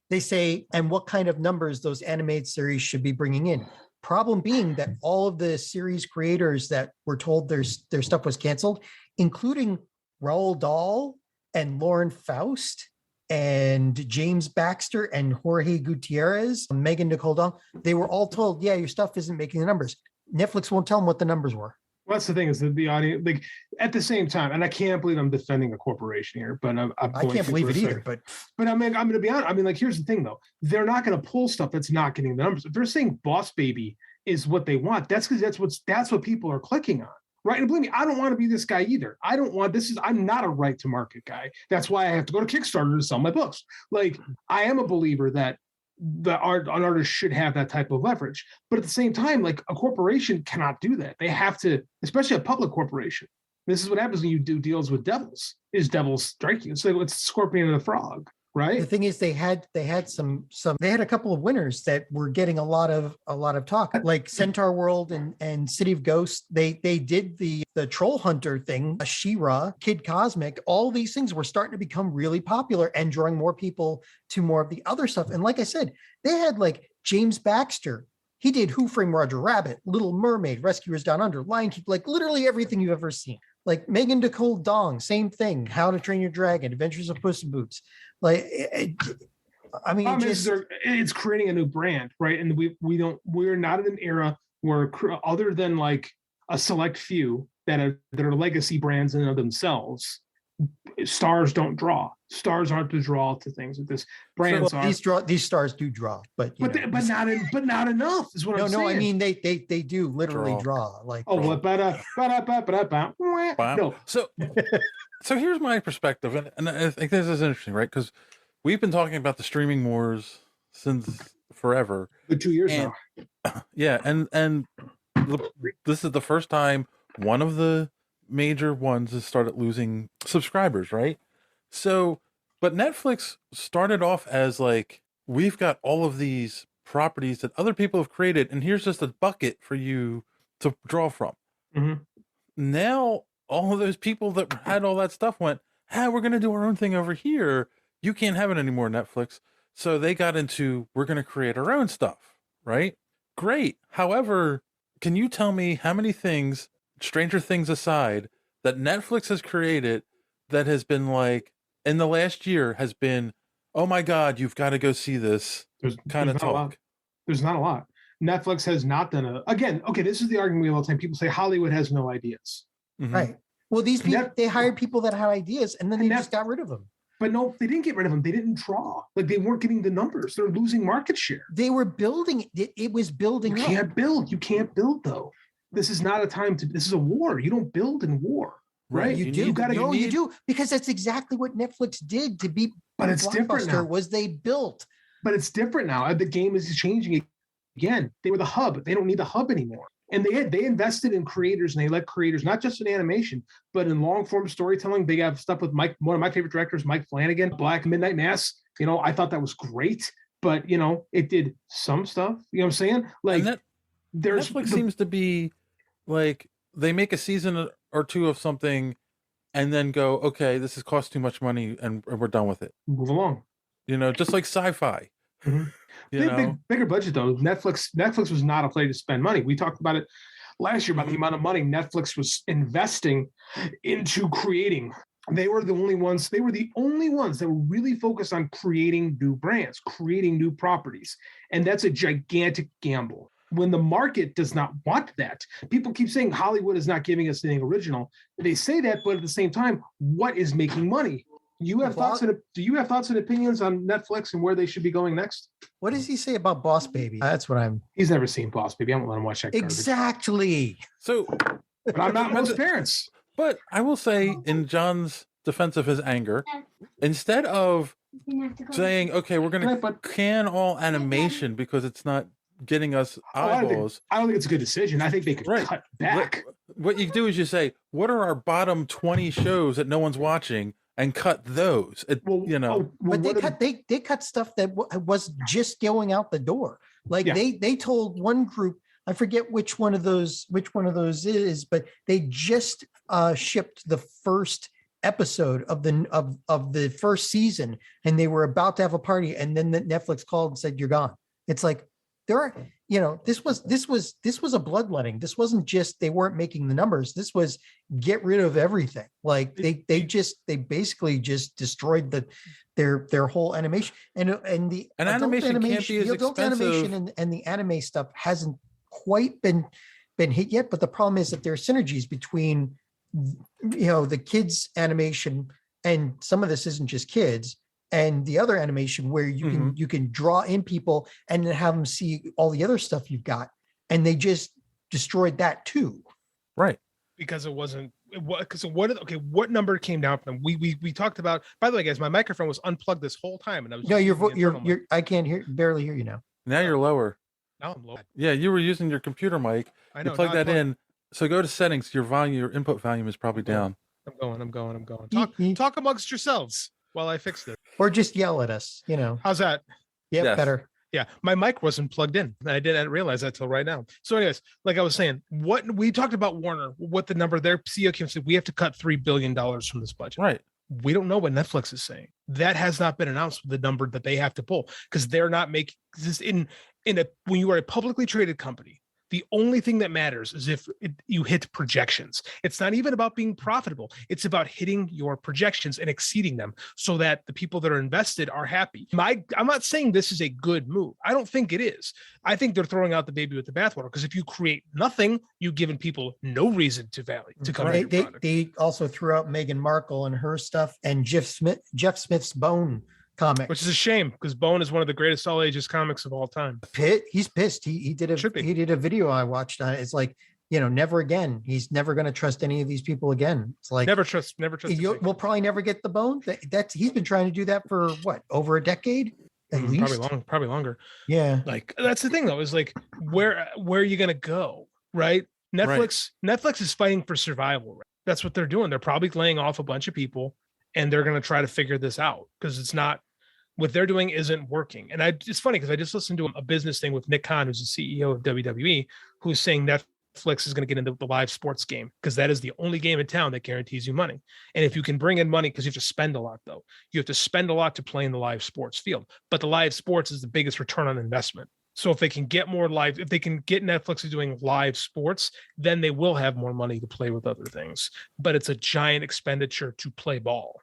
They say, and what kind of numbers those animated series should be bringing in. Problem being that all of the series creators that were told their stuff was canceled, including Roald Dahl and Lauren Faust and James Baxter and Jorge Gutierrez, Megan Nicole Dong, they were all told, yeah, your stuff isn't making the numbers. Netflix won't tell them what the numbers were. Well, that's the thing is that the audience, like at the same time, and I can't believe I'm defending a corporation here, but I can't believe it either. But I mean, I'm going to be honest. I mean, like, here's the thing though: they're not going to pull stuff that's not getting the numbers. If they're saying Boss Baby is what they want, that's because that's what people are clicking on, right? And believe me, I don't want to be this guy either. I don't want I'm not a right to market guy. That's why I have to go to Kickstarter to sell my books. Like, I am a believer that an artist should have that type of leverage, but at the same time, like, a corporation cannot do that. They have to, especially a public corporation. This is what happens when you do deals with devils. Is devils strike you? So it's Scorpion and the Frog, right? The thing is, they had a couple of winners that were getting a lot of talk, like Centaur World and City of Ghosts. They did the Troll Hunter thing, She-Ra, Kid Cosmic. All these things were starting to become really popular and drawing more people to more of the other stuff. And like I said, they had like James Baxter. He did Who Framed Roger Rabbit, Little Mermaid, Rescuers Down Under, Lion King, like literally everything you've ever seen. Like Megan Nicole Dong, same thing. How to Train Your Dragon, Adventures of Puss in Boots. Like, I mean, it's creating a new brand, right? And we're not in an era where, other than like a select few that are legacy brands in and of themselves, stars don't draw. Stars aren't to draw to things like this. Brands are. These stars do draw, but not enough is what I'm saying. No, I mean they do literally draw. Like, no. So here's my perspective, and I think this is interesting, right? Because we've been talking about the streaming wars since forever. For 2 years now. Yeah, and this is the first time one of the major ones has started losing subscribers, right? So, but Netflix started off as like, we've got all of these properties that other people have created, and here's just a bucket for you to draw from. Mm-hmm. Now, all of those people that had all that stuff went, we're going to do our own thing over here. You can't have it anymore, Netflix. So they got into, we're going to create our own stuff, right? Great. However, can you tell me how many things, Stranger Things aside, that Netflix has created that has been like, in the last year has been, oh my God, you've got to go see this kind of talk? There's not a lot. Netflix has not done this is the argument we have all the time. People say Hollywood has no ideas. Mm-hmm. Right. Well, these people, they hired people that had ideas and then they just got rid of them. But no, they didn't get rid of them. They didn't draw. Like, they weren't getting the numbers. They're losing market share. They were building. It was building. You can't build. You can't build, though. This is not a time to, this is a war. You don't build in war, right? You do. You do, because that's exactly what Netflix did to be. But it's different now. Was they built. But it's different now. The game is changing again. They were the hub. They don't need the hub anymore. And they invested in creators, and they let creators, not just in animation, but in long form storytelling. They have stuff with one of my favorite directors, Mike Flanagan, Black Midnight Mass. I thought that was great, but it did some stuff. You know what I'm saying? Like, Netflix seems to be like, they make a season or two of something and then go, okay, this has cost too much money and we're done with it. Move along. Just like sci-fi. Mm-hmm. Bigger budget though. Netflix was not a place to spend money. We talked about it last year about the amount of money Netflix was investing into creating. They were the only ones that were really focused on creating new brands, creating new properties. And that's a gigantic gamble. When the market does not want that, people keep saying Hollywood is not giving us anything original. They say that, but at the same time, what is making money? Do you have thoughts and opinions on Netflix and where they should be going next? What does he say about Boss Baby? That's what He's never seen Boss Baby. I won't let him watch that. Exactly. So, but I'm not most parents. But I will say, in John's defense of his anger, instead of saying, okay, we're going to can all animation because it's not getting us eyeballs. I don't think it's a good decision. I think they could cut back. What you do is you say, what are our bottom 20 shows that no one's watching? And cut those, but they cut stuff that was just going out the door. Like they told one group, I forget which one of those is, but they just shipped the first episode of the first season, and they were about to have a party, and then the Netflix called and said, "You're gone." It's like this was a bloodletting. This wasn't just they weren't making the numbers. This was get rid of everything. Like they basically just destroyed their whole animation and the animation can't be as the adult animation and the anime stuff hasn't quite been hit yet. But the problem is that there are synergies between the kids animation, and some of this isn't just kids, and the other animation where you can draw in people and then have them see all the other stuff you've got, and they just destroyed that too. Right. Because it wasn't what number came down from them? We talked about, by the way, guys, my microphone was unplugged this whole time, and I was you're I can't barely hear you now. Now you're lower. Now I'm low. Yeah, you were using your computer mic. I know. You plug that in. So go to settings. Your input volume is probably down. I'm going. Talk amongst yourselves while I fix this. Or just yell at us, How's that? Yeah, yes. Better. Yeah, my mic wasn't plugged in. I didn't realize that till right now. So anyways, like I was saying, what we talked about Warner, what the number their CEO came and said, we have to cut $3 billion from this budget. Right. We don't know what Netflix is saying. That has not been announced with the number that they have to pull, because they're not making this when you are a publicly traded company. The only thing that matters is if you hit projections. It's not even about being profitable. It's about hitting your projections and exceeding them so that the people that are invested are happy. I'm not saying this is a good move. I don't think it is. I think they're throwing out the baby with the bathwater, because if you create nothing, you've given people no reason to come to your product. They also threw out Meghan Markle and her stuff and Jeff Smith's Bone comic, which is a shame, because Bone is one of the greatest all ages comics of all time. He's pissed. He did a video I watched on it. It's like, never again. He's never going to trust any of these people again. It's like never trust. We'll probably never get the Bone. He's been trying to do that for what, over a decade at least? Probably longer. Yeah. Like that's the thing though, is like where are you going to go, right? Netflix is fighting for survival. Right? That's what they're doing. They're probably laying off a bunch of people, and they're going to try to figure this out, because it's not. What they're doing isn't working. And it's funny because I just listened to a business thing with Nick Khan, who's the CEO of WWE, who's saying Netflix is going to get into the live sports game, because that is the only game in town that guarantees you money. And if you can bring in money, because you have to spend a lot, though, you have to spend a lot to play in the live sports field. But the live sports is the biggest return on investment. So if they can get if they can get Netflix to doing live sports, then they will have more money to play with other things. But it's a giant expenditure to play ball.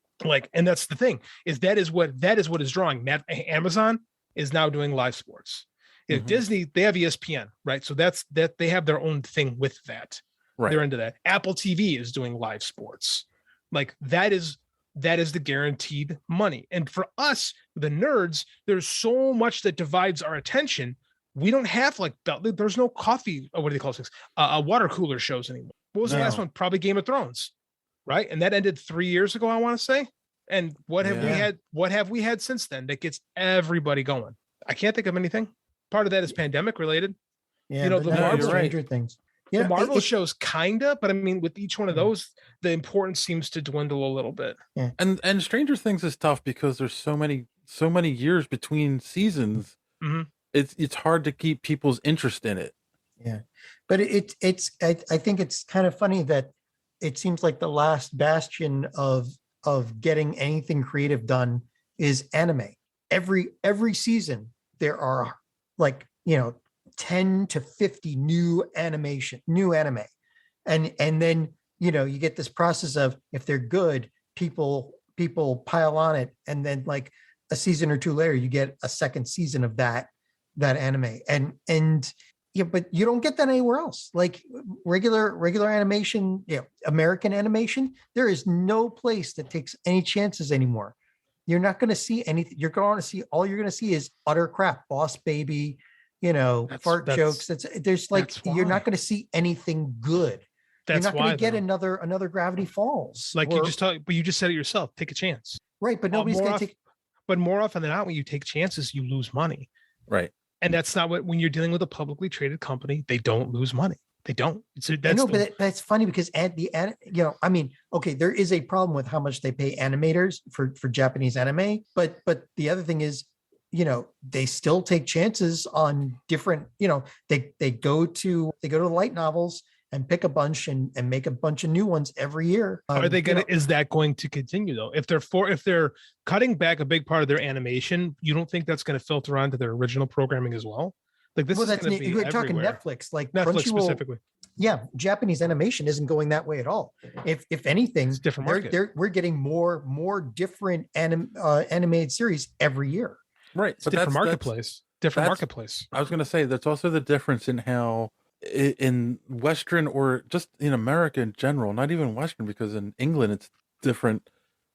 And that's the thing, is that is what is drawing. Amazon is now doing live sports. Disney, they have ESPN, right? So that they have their own thing with that. Right. They're into that. Apple TV is doing live sports. Like that is the guaranteed money. And for us, the nerds, there's so much that divides our attention. We don't have there's no coffee, or what do they call things? Water cooler shows anymore. What was the last one? Probably Game of Thrones. Right. And that ended 3 years ago, I want to say. And what have we had? What have we had since then that gets everybody going? I can't think of anything. Part of that is pandemic related. Yeah. The Marvel Stranger Things. Yeah. The Marvel shows kinda, but I mean, with each one of those, the importance seems to dwindle a little bit. Yeah. And Stranger Things is tough because there's so many years between seasons. Mm-hmm. It's hard to keep people's interest in it. Yeah. But I think it's kind of funny that it seems like the last bastion of getting anything creative done is anime. Every season there are 10 to 50 new anime. And then, you get this process of, if they're good, people pile on it. And then like a season or two later, you get a second season of that anime. And yeah, but you don't get that anywhere else. Like regular animation, American animation, there is no place that takes any chances anymore. You're not going to see anything. All you're going to see is utter crap, Boss Baby, fart jokes. You're not going to see anything good. You're not going to get another Gravity Falls. But you just said it yourself. Take a chance. Right, but nobody's going to take. But more often than not, when you take chances, you lose money. Right. And that's not when you're dealing with a publicly traded company, they don't lose money. They don't. But that's funny because there is a problem with how much they pay animators for Japanese anime. But the other thing is, they still take chances on different, they go to the light novels and pick a bunch and make a bunch of new ones every year. Are they going to, is that going to continue though? If they're cutting back a big part of their animation, you don't think that's going to filter onto their original programming as well? Like this well, is that's going to be we're talking everywhere. Netflix, like Netflix Crunchyroll. specifically. Yeah, Japanese animation isn't going that way at all. If anything, It's a different market. we're getting more different animated series every year. Right. It's different marketplace. Different marketplace. I was going to say that's also the difference in how in Western or just in America in general, not even Western, because in England it's different,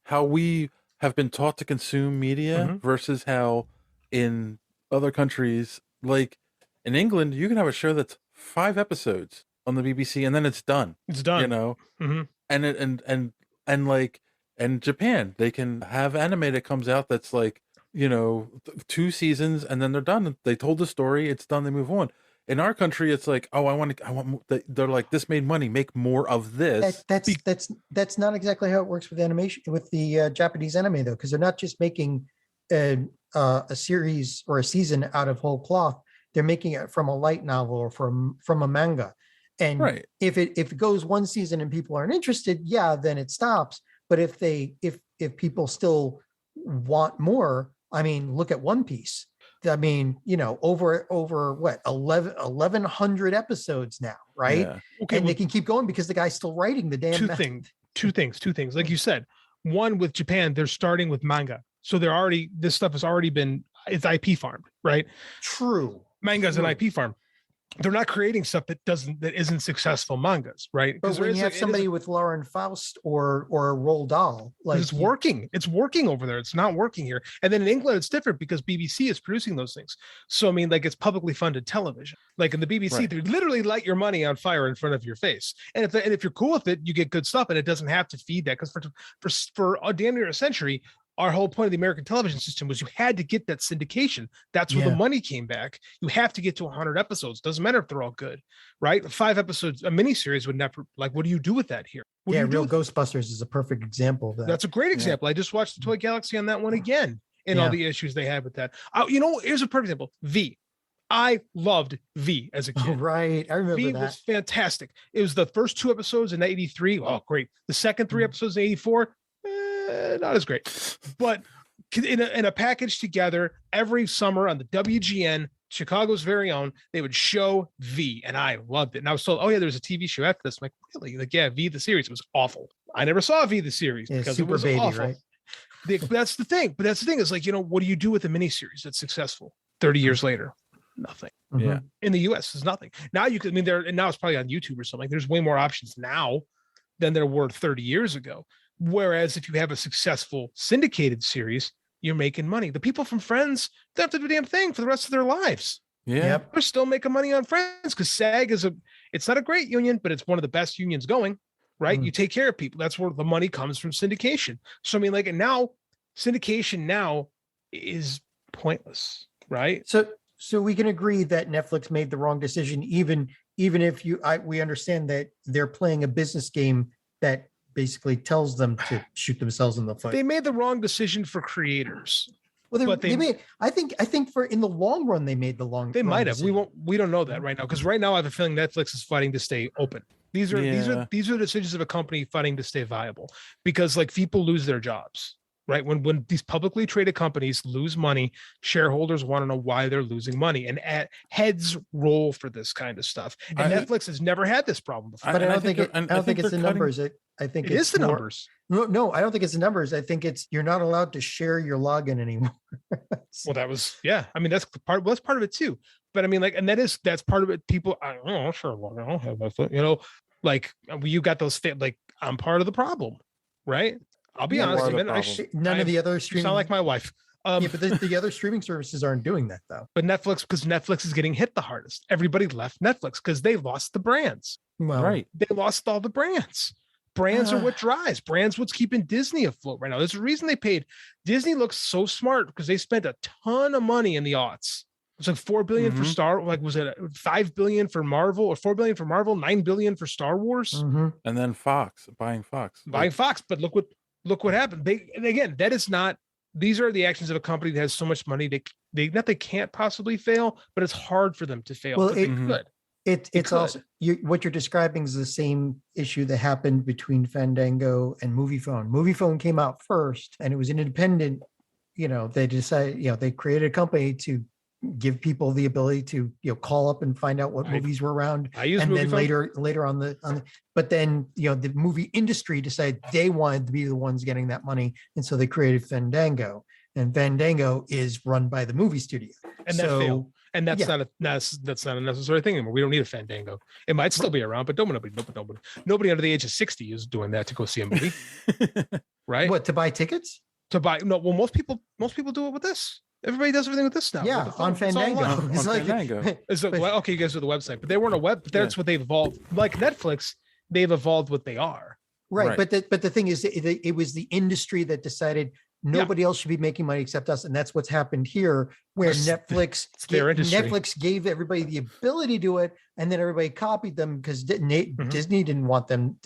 how we have been taught to consume media versus how in other countries, like in England, you can have a show that's 5 episodes on the BBC and then it's done. It's done. You know? Mm-hmm. And like, and Japan, they can have anime that comes out that's like, 2 seasons and then they're done. They told the story, it's done, they move on. In our country, it's like, oh, I want. They're like, this made money, make more of this. That's not exactly how it works with animation, with the Japanese anime though, because they're not just making a series or a season out of whole cloth. They're making it from a light novel or from a manga. And if it goes one season and people aren't interested, yeah, then it stops. But if people still want more, I mean, look at One Piece. I mean, over what 1,100 episodes now, right? Yeah. Okay, and they can keep going because the guy's still writing the damn. Two things. Like you said, one with Japan, they're starting with manga, so this stuff has already been IP farmed, right? True. Manga's an IP farm. They're not creating stuff that isn't successful mangas, right? But when you have somebody with Lauren Faust or Roald Dahl, like it's working over there. It's not working here. And then in England, it's different because BBC is producing those things. So I mean, like it's publicly funded television. Like in the BBC, they literally light your money on fire in front of your face. And if you're cool with it, you get good stuff, and it doesn't have to feed that. Because for damn near a century, our whole point of the American television system was you had to get that syndication. That's where the money came back. You have to get to 100 episodes. Doesn't matter if they're all good, right? 5 episodes, a miniseries would never, like, what do you do with that here? Real Ghostbusters is a perfect example of that. That's a great example. I just watched the Toy Galaxy on that one again and all the issues they had with that. Here's a perfect example. V. I loved V as a kid. Oh, right. I remember V that. was fantastic. It was the first 2 episodes in 83. Oh, great. The second 3 episodes in 84. Not as great, but in a package together every summer on the WGN, Chicago's very own, they would show V, and I loved it. And I was told, oh yeah, there's a TV show after this. I'm like, really? Like, yeah, V the series was awful. I never saw V the series because it was awful. Right? That's the thing. But that's the thing is like, what do you do with a miniseries that's successful 30 years later? Nothing. Yeah. In the US, there's nothing. Now you can, now it's probably on YouTube or something. There's way more options now than there were 30 years ago. Whereas if you have a successful syndicated series, you're making money. The people from Friends don't have to do a damn thing for the rest of their lives. Yeah. They're still making money on Friends because SAG it's not a great union, but it's one of the best unions going, right? You take care of people. That's where the money comes from syndication. So I mean, and now syndication now is pointless, right? So we can agree that Netflix made the wrong decision, even if we understand that they're playing a business game that basically tells them to shoot themselves in the foot. They made the wrong decision for creators. Well, they made. I think for in the long run they made the wrong. They might have. Decision. We don't know that right now because right now I have a feeling Netflix is fighting to stay open. These are the decisions of a company fighting to stay viable because like people lose their jobs. Right. When these publicly traded companies lose money, shareholders want to know why they're losing money, and heads roll for this kind of stuff. And Netflix has never had this problem before. But I don't think it's the numbers. I think it is the numbers. No, I don't think it's the numbers. I think it's you're not allowed to share your login anymore. Well, that was that's part of it too. But I mean, like, and that's part of it. People, I don't know, sure, I don't have that. Like you got those like I'm part of the problem, right? I'll be honest. None of the other streaming sound like my wife. But the other streaming services aren't doing that though. But because Netflix is getting hit the hardest. Everybody left Netflix because they lost the brands. Well, right. They lost all the brands. Brands are what drives. Brands what's keeping Disney afloat right now. There's a reason they paid. Disney looks so smart because they spent a ton of money in the aughts. It's like $4 billion for Star. Like was it $5 billion for Marvel or $4 billion for Marvel? $9 billion for Star Wars. And then buying Fox. But look what happened. That is not. These are the actions of a company that has so much money they can't possibly fail, but it's hard for them to fail. Well, they could. It's also what you're describing is the same issue that happened between Fandango and Moviefone. Moviefone came out first, and it was an independent. They decided, they created a company to give people the ability to call up and find out what movies were around. I use and then Movie later on but then the movie industry decided they wanted to be the ones getting that money, and so they created Fandango, and Fandango is run by the movie studio, and that failed. And that's not a necessary thing anymore. We don't need a Fandango. It might still be around, but nobody under the age of 60 is doing that to go see a movie. Right? What, to buy tickets? Well, most people do it with this. Everybody does everything with this now. Yeah, on Fandango. It's like, okay, you guys do the website, but they weren't a web. But that's what they've evolved. Like Netflix, they've evolved what they are. Right. But the thing is, it was the industry that decided nobody else should be making money except us, and that's what's happened here, where Netflix gave everybody the ability to do it, and then everybody copied them because Disney didn't want them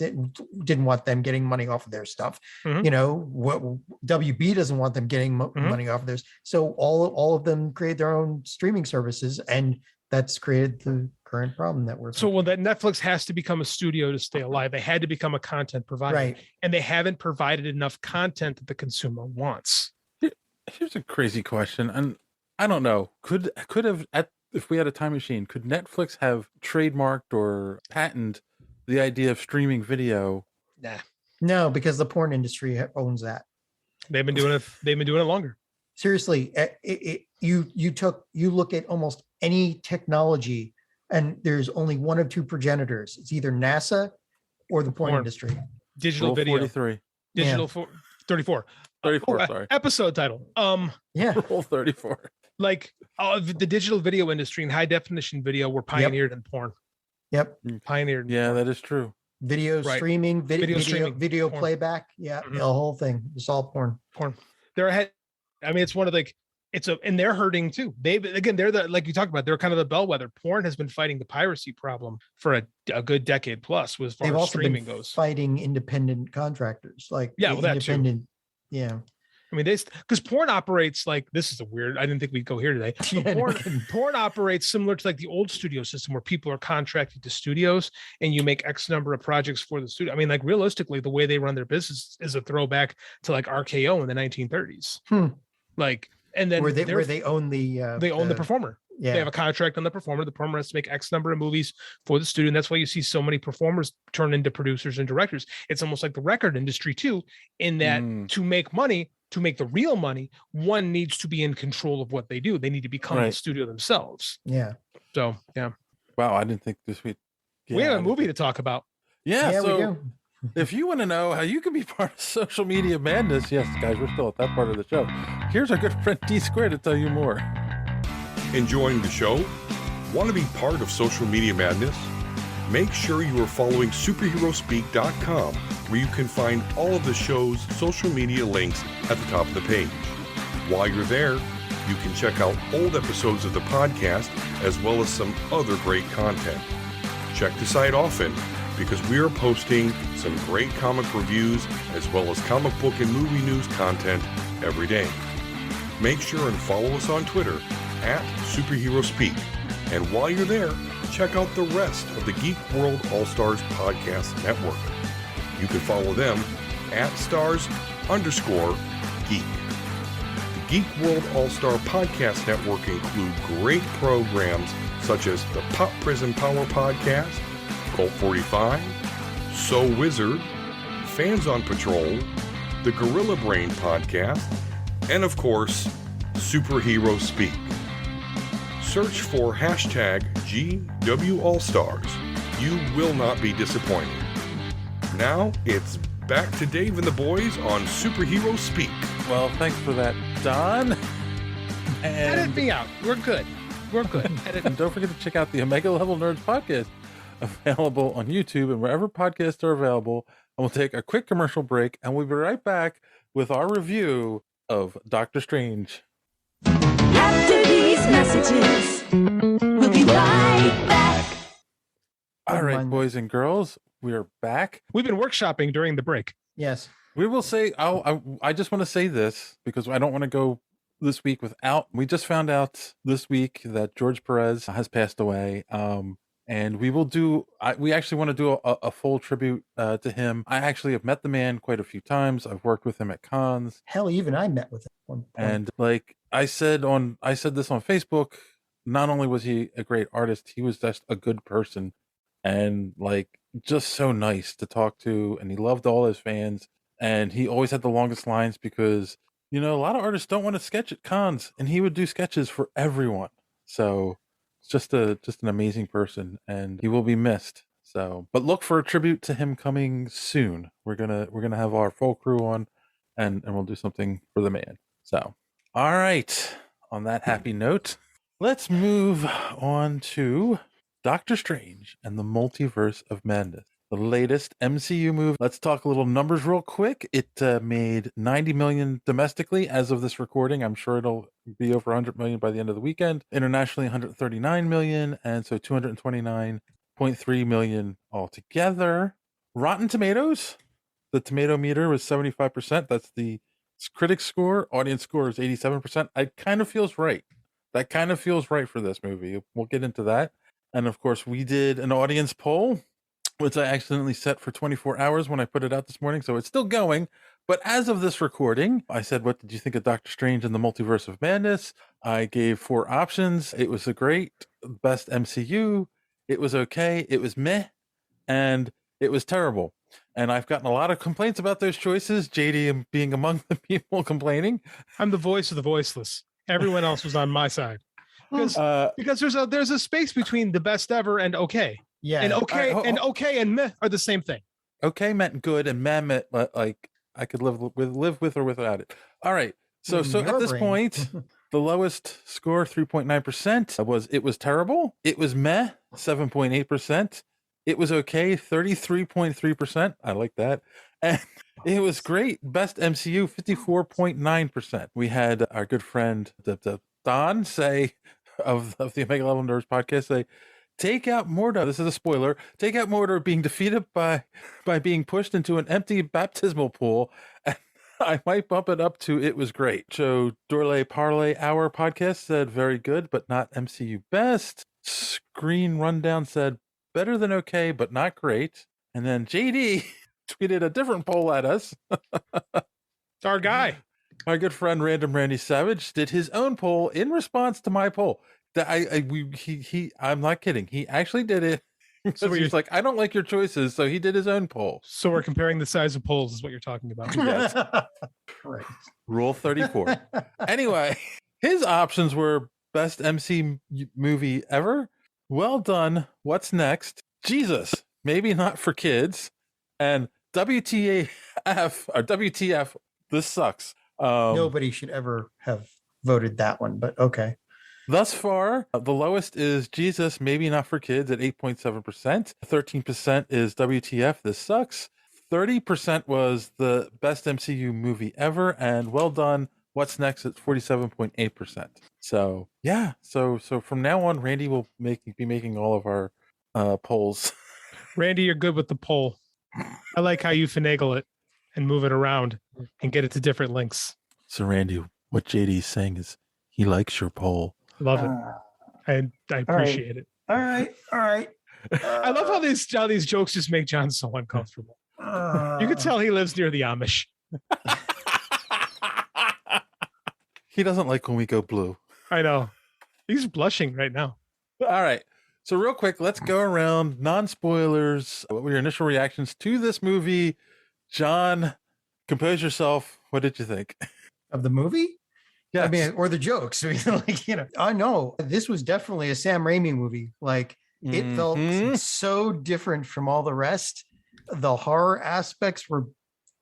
getting money off of their stuff. What WB doesn't want them getting money off of theirs. So all of them create their own streaming services, and that's created the current problem that we're. So that Netflix has to become a studio to stay alive. They had to become a content provider, right? And they haven't provided enough content that the consumer wants. Here's a crazy question, and I don't know. Could have if we had a time machine, could Netflix have trademarked or patented the idea of streaming video? Nah. No, because the porn industry owns that. They've been doing it longer. Seriously, you look at almost any technology, and there's only one of two progenitors. It's either NASA or the porn industry. Digital Rule video. 43. Digital 34. 34, sorry. Episode title. Rule 34. Like the digital video industry and high definition video were pioneered in porn. Yep. Pioneered. Yeah, that is true. Video streaming, video porn. playback. Yeah, the whole thing. It's all porn. They're ahead. I mean, it's one of and they're hurting too. They're like you talked about, they're kind of the bellwether. Porn has been fighting the piracy problem for a good decade plus as far as streaming goes. Fighting independent contractors, independent. Yeah. I mean, because porn operates like, this is a weird, I didn't think we'd go here today. Porn operates similar to like the old studio system where people are contracted to studios and you make X number of projects for the studio. I mean, like realistically, the way they run their business is a throwback to like RKO in the 1930s. Like, and then where they own the performer. Yeah. They have a contract on the performer. The performer has to make X number of movies for the studio. And that's why you see so many performers turn into producers and directors. It's almost like the record industry too, in that to make money, to make the real money, one needs to be in control of what they do. They need to become the studio themselves. Yeah. So, yeah. Wow. I didn't think this week. We have a movie to talk about. Yeah. We do. If you want to know how you can be part of social media madness, yes, guys, we're still at that part of the show. Here's our good friend D Square to tell you more. Enjoying the show? Want to be part of social media madness? Make sure you are following superheroespeak.com, where you can find all of the show's social media links at the top of the page. While you're there, you can check out old episodes of the podcast as well as some other great content. Check the site often, because we are posting some great comic reviews as well as comic book and movie news content every day. Make sure and follow us on Twitter @SuperheroSpeak. And while you're there, check out the rest of the Geek World All-Stars Podcast Network. You can follow them @stars_geek. The Geek World All-Star Podcast Network include great programs such as the Pop Prison Power Podcast, Cult 45, So Wizard, Fans on Patrol, the Gorilla Brain Podcast, and of course, Superhero Speak. Search for #GWAllStars. You will not be disappointed. Now it's back to Dave and the boys on Superhero Speak. Well, thanks for that, Don. Edit me out. We're good. And don't forget to check out the Omega Level Nerds podcast, available on YouTube and wherever podcasts are available. And we'll take a quick commercial break, and we'll be right back with our review of Doctor Strange. After these messages, we'll be right back. All right, boys and girls, we are back. We've been workshopping during the break. Yes. We will say, I just want to say this because I don't want to go this week without. We just found out this week that George Perez has passed away. And we will do, we actually want to do a full tribute to him. I actually have met the man quite a few times. I've worked with him at cons. Hell, even I met with him at one point. And like, I said this on Facebook. Not only was he a great artist, he was just a good person, and like just so nice to talk to. And he loved all his fans, and he always had the longest lines because a lot of artists don't want to sketch at cons, and he would do sketches for everyone. So it's just an amazing person, and he will be missed. So, but look for a tribute to him coming soon. We're gonna have our full crew on, and we'll do something for the man. So, all right. On that happy note, let's move on to Doctor Strange and the Multiverse of Madness, the latest MCU movie. Let's talk a little numbers real quick. It made 90 million domestically as of this recording. I'm sure it'll be over 100 million by the end of the weekend. Internationally, 139 million, and so 229.3 million altogether. Rotten Tomatoes, the tomato meter was 75%. That's the critic score. Audience score is 87%. It kind of feels right. That kind of feels right for this movie. We'll get into that. And of course, we did an audience poll, which I accidentally set for 24 hours when I put it out this morning. So it's still going. But as of this recording, I said, what did you think of Doctor Strange and the Multiverse of Madness? I gave 4 options. It was a great, best MCU. It was okay. It was meh. And it was terrible. And I've gotten a lot of complaints about those choices. JD being among the people complaining. I'm the voice of the voiceless. Everyone else was on my side. Because there's a space between the best ever and okay. Yeah. And okay and meh are the same thing. Okay meant good, and meh meant like I could live with or without it. All right. So at this point, the lowest score, 3.9%, it was terrible. It was meh, 7.8%. It was okay, 33.3%. I like that. And it was great. Best MCU, 54.9%. We had our good friend Don say of the Omega Level Nerds podcast say, take out Mordo. This is a spoiler. Take out Mordo being defeated by being pushed into an empty baptismal pool. And I might bump it up to it was great. So Dorley Parlay Hour podcast said very good, but not MCU best. Screen Rundown said better than okay, but not great. And then JD tweeted a different poll at us. It's our guy. Our good friend Random Randy Savage did his own poll in response to my poll. That I'm not kidding. He actually did it. So he's like, I don't like your choices, so he did his own poll. So we're comparing the size of polls, is what you're talking about. Yes. Right. Rule 34. Anyway, his options were best MC movie ever. Well done. What's next? Jesus, maybe not for kids. And WTF or WTF. This sucks. Nobody should ever have voted that one, but okay. Thus far, the lowest is Jesus, maybe not for kids at 8.7%. 13% is WTF, this sucks. 30% was the best MCU movie ever. And well done, what's next at 47.8%. So yeah, so from now on, Randy will be making all of our polls. Randy, you're good with the poll. I like how you finagle it and move it around and get it to different links. So Randy, what JD is saying is he likes your poll. Love it. I appreciate it. All right. I love how these jokes just make John so uncomfortable. You can tell he lives near the Amish. He doesn't like when we go blue. I know. He's blushing right now. All right. So real quick, let's go around non-spoilers. What were your initial reactions to this movie? John, compose yourself. What did you think? Of the movie? Yeah. I mean, or the jokes. I know this was definitely a Sam Raimi movie. Like it felt so different from all the rest. The horror aspects were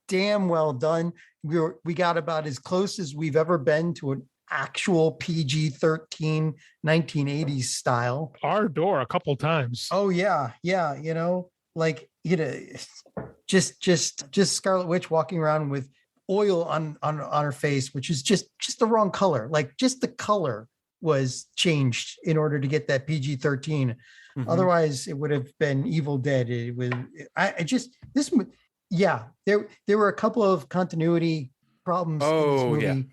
damn well done. We got about as close as we've ever been to an actual PG-13 1980s style. Our door a couple times. Oh yeah. Just Scarlet Witch walking around with oil on her face, which is just the wrong color. Like just the color was changed in order to get that PG-13. Otherwise it would have been Evil Dead. There were a couple of continuity problems in this movie,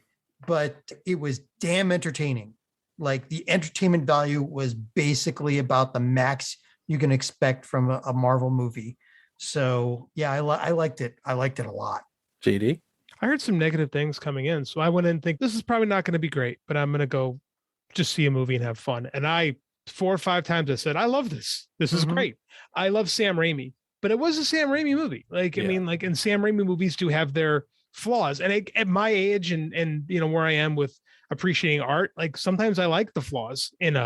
but it was damn entertaining. Like the entertainment value was basically about the max you can expect from a Marvel movie. So yeah, I liked it. I liked it a lot. JD? I heard some negative things coming in, so I went in and think this is probably not going to be great, but I'm going to go just see a movie and have fun. And I 4 or 5 times I said, I love this. This is great. I love Sam Raimi, but it was a Sam Raimi movie. Like, I mean, like, and Sam Raimi movies do have their flaws. And at my age and you know, where I am with appreciating art, like sometimes I like the flaws in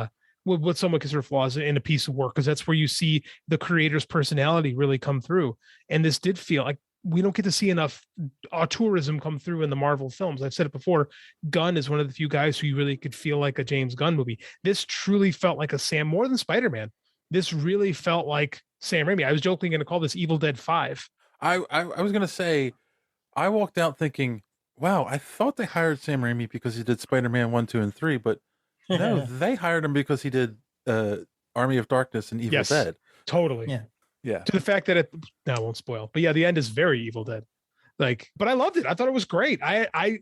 what someone considers flaws in a piece of work, because that's where you see the creator's personality really come through. And this did feel like we don't get to see enough auteurism come through in the Marvel films. I've said it before, Gunn is one of the few guys who you really could feel like a James Gunn movie. This truly felt like a Sam, more than Spider-Man. This really felt like Sam Raimi. I was jokingly going to call this Evil Dead 5. I was going to say, I walked out thinking, wow, I thought they hired Sam Raimi because he did Spider-Man 1, 2, and 3, but no, they hired him because he did Army of Darkness and Evil Dead. Totally. Yeah. To the fact that I won't spoil, but yeah, the end is very Evil Dead. Like, but I loved it. I thought it was great. I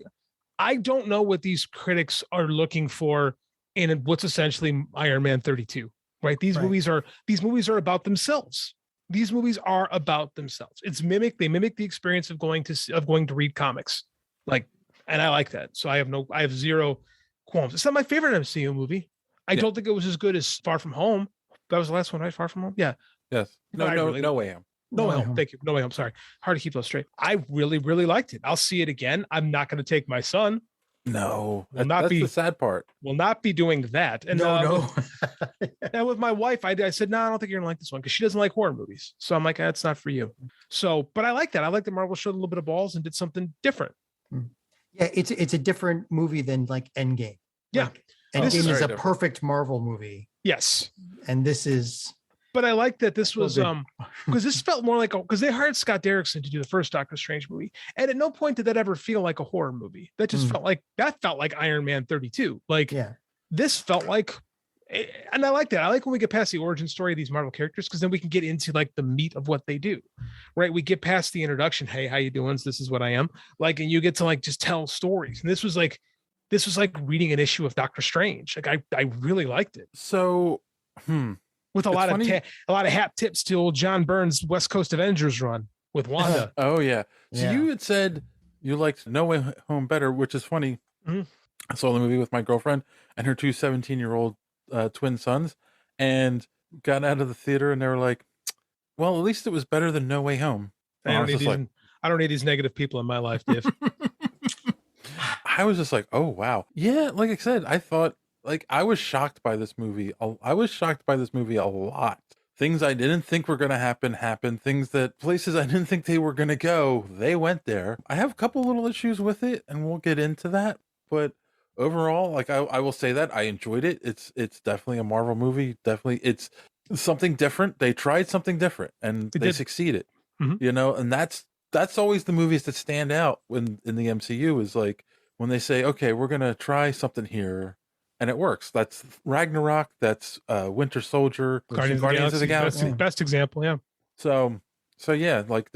don't know what these critics are looking for in what's essentially Iron Man 32, right? These movies are about themselves. These movies are about themselves. They mimic the experience of going to read comics. Like, and I like that. So I have zero qualms. It's not my favorite MCU movie. I don't think it was as good as Far From Home. That was the last one, right? Far From Home? Yeah. Yes. No Way Home. No Way Home. Thank you. No Way Home. Sorry. Hard to keep those straight. I really, really liked it. I'll see it again. I'm not going to take my son. No, that's the sad part. Will not be doing that. And no. And with my wife, I said, no, I don't think you're gonna like this one because she doesn't like horror movies. So I'm like, that's not for you. So, but I like that. I like that Marvel showed a little bit of balls and did something different. Yeah, it's a different movie than like Endgame. Yeah, like, Endgame is a different. perfect Marvel movie. Yes, and this is. But I like that this was because this felt more like because they hired Scott Derrickson to do the first Doctor Strange movie, and at no point did that ever feel like a horror movie. That just felt like Iron Man 32. Like, this felt like, and I like that. I like when we get past the origin story of these Marvel characters, because then we can get into like the meat of what they do, right? We get past the introduction. Hey, how you doing? This is what I am. Like, and you get to like just tell stories. And this was like reading an issue of Doctor Strange. Like, I really liked it. So, with a lot of hat tips to old John Byrne's West Coast Avengers run with Wanda. Oh yeah. So you had said you liked No Way Home better, which is funny. I saw the movie with my girlfriend and her 2 17-year-old twin sons, and got out of the theater and they were like, well, at least it was better than No Way Home. I don't need these negative people in my life, Dave. I was just like, oh wow. Yeah, like I said, I thought, like, I was shocked by this movie. I was shocked by this movie a lot. Things I didn't think were going to happen happened. Places I didn't think they were going to go, they went there. I have a couple little issues with it, and we'll get into that. But overall, like, I will say that I enjoyed it. It's definitely a Marvel movie. Definitely, it's something different. They tried something different, and they succeeded. You know, and that's always the movies that stand out in the MCU, is like when they say, okay, we're going to try something here. And it works. That's Ragnarok. That's Winter Soldier. Guardians of the Galaxy. Best example, yeah. So yeah, like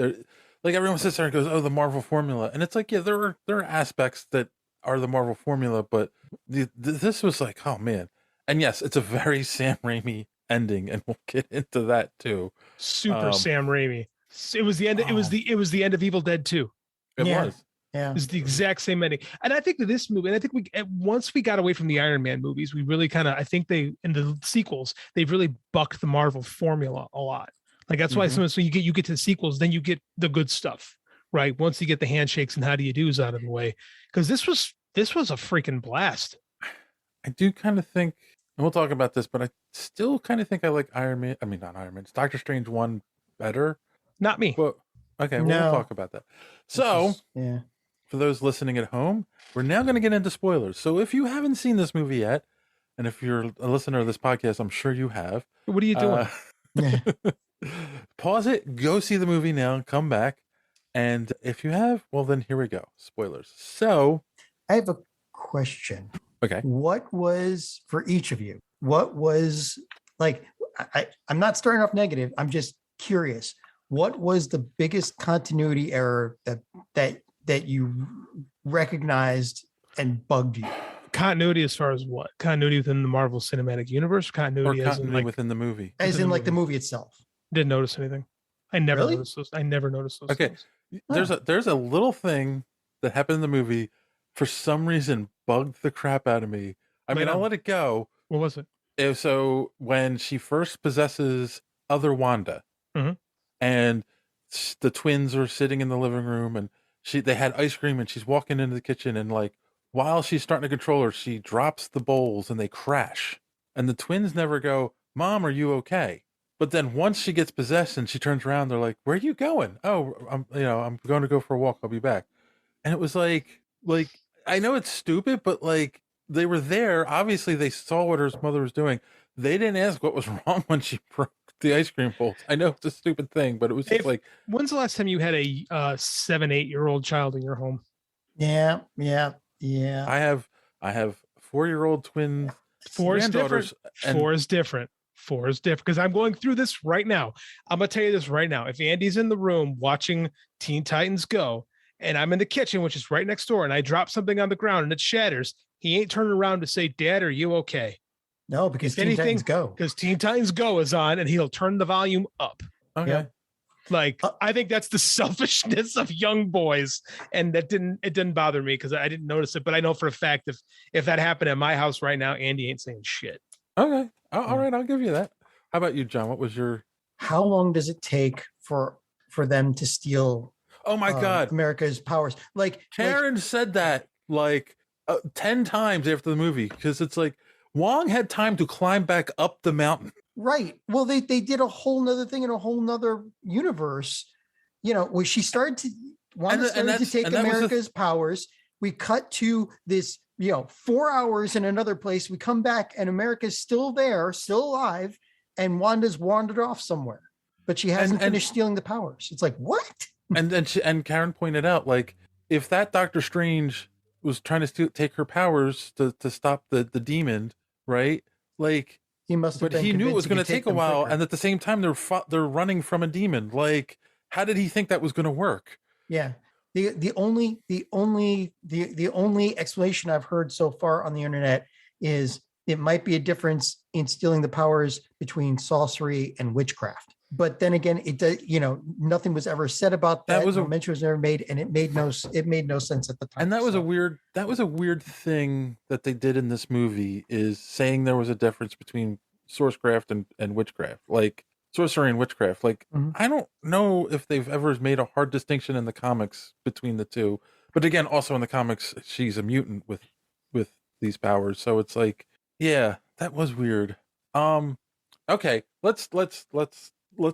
everyone sits there and goes, "Oh, the Marvel formula," and it's like, yeah, there are aspects that are the Marvel formula, but this was like, oh man. And yes, it's a very Sam Raimi ending, and we'll get into that too. Super Sam Raimi. It was the end. It was the end of Evil Dead 2. It was. Yeah, it's the exact same ending. And I think that this movie, and I think once we got away from the Iron Man movies, we really kind of, I think in the sequels, they've really bucked the Marvel formula a lot. Like, that's why sometimes when you get to the sequels, then you get the good stuff, right? Once you get the handshakes and how do you do's out of the way. Because this was a freaking blast. I do kind of think, and we'll talk about this, but I still kind of think I like not Iron Man. It's Doctor Strange 1 better. Not me. But okay, we'll talk about that. So, for those listening at home, we're now going to get into spoilers. So if you haven't seen this movie yet, and if you're a listener of this podcast, I'm sure you have. What are you doing? Pause it, go see the movie now, come back. And if you have, well, then here we go. Spoilers. So I have a question. Okay. What was, for each of you, what was, like, I'm not starting off negative. I'm just curious. What was the biggest continuity error that you recognized and bugged you? Continuity as far as what? Continuity within the Marvel Cinematic Universe? Continuity, or continuity within the movie? As in like the movie itself. Didn't notice anything. I never noticed those. I never noticed those. Okay. Things. There's a little thing that happened in the movie for some reason bugged the crap out of me. I mean, I'll let it go. What was it? So when she first possesses other Wanda, and the twins are sitting in the living room, and they had ice cream, and she's walking into the kitchen, and like while she's starting to control her, she drops the bowls and they crash, and the twins never go, "Mom, are you okay?" But then once she gets possessed and she turns around, they're like, "Where are you going?" "Oh, I'm going to go for a walk. I'll be back." And it was like I know it's stupid, but like they were there. Obviously, they saw what her mother was doing. They didn't ask what was wrong when she broke the ice cream bowls. I know it's a stupid thing, but it was just like. When's the last time you had a 7-8-year-old child in your home? Yeah. I have 4-year-old twin. Four is different. Four is different because I'm going through this right now. I'm gonna tell you this right now. If Andy's in the room watching Teen Titans Go, and I'm in the kitchen, which is right next door, and I drop something on the ground and it shatters, he ain't turning around to say, "Dad, are you okay?" No, because Teen Titans Go. Because Teen Titans Go is on, and he'll turn the volume up. Okay. Yep. Like I think that's the selfishness of young boys, and it didn't bother me because I didn't notice it. But I know for a fact if that happened at my house right now, Andy ain't saying shit. Okay, all right, I'll give you that. How about you, John? What was your? How long does it take for them to steal? Oh my God, America's powers! Like Karen said that 10 times after the movie, because it's like Wong had time to climb back up the mountain. Right. Well, they did a whole nother thing in a whole nother universe, where she started to take America's powers. We cut to this, 4 hours in another place. We come back and America's still there, still alive, and Wanda's wandered off somewhere, but she hasn't finished stealing the powers. It's like, what? And Karen pointed out, like, if that Doctor Strange was trying to take her powers to stop the demon, right? Like, he must have. But he knew it was going to take a while, quicker. And at the same time, they're running from a demon. Like, how did he think that was going to work? Yeah, the only explanation I've heard so far on the internet is it might be a difference in stealing the powers between sorcery and witchcraft. But then again, it does. Nothing was ever said about that. No mention was never made, and it made no sense at the time. And that was a weird thing that they did in this movie, is saying there was a difference between sorcecraft and witchcraft, like sorcery and witchcraft. Like, I don't know if they've ever made a hard distinction in the comics between the two. But again, also in the comics, she's a mutant with these powers, so it's like, yeah, that was weird. Okay, let's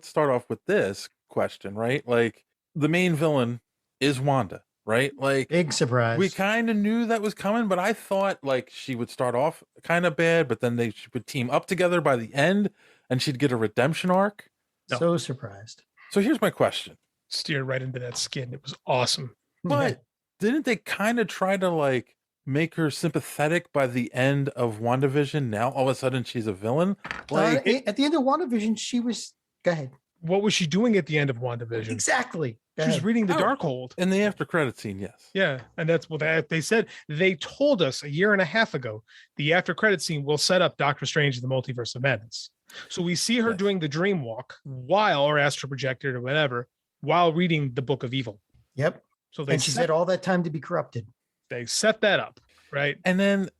start off with this question, right? Like, the main villain is Wanda, right? Like, big surprise. We kind of knew that was coming, but I thought like she would start off kind of bad, but then she would team up together by the end and she'd get a redemption arc. No. So surprised. So here's my question. Steered right into that skin. It was awesome. But didn't they kind of try to like make her sympathetic by the end of WandaVision? Now all of a sudden she's a villain? Like, at the end of WandaVision, she was... Go ahead. What was she doing at the end of WandaVision? Exactly. She was reading the Darkhold. In the after credit scene, yes. Yeah, and that's what they said. They told us a year and a half ago the after credit scene will set up Doctor Strange in the Multiverse of Madness. So we see her doing the dream walk or astral projected or whatever, while reading the Book of Evil. Yep. So she's had all that time to be corrupted. They set that up, right? And then,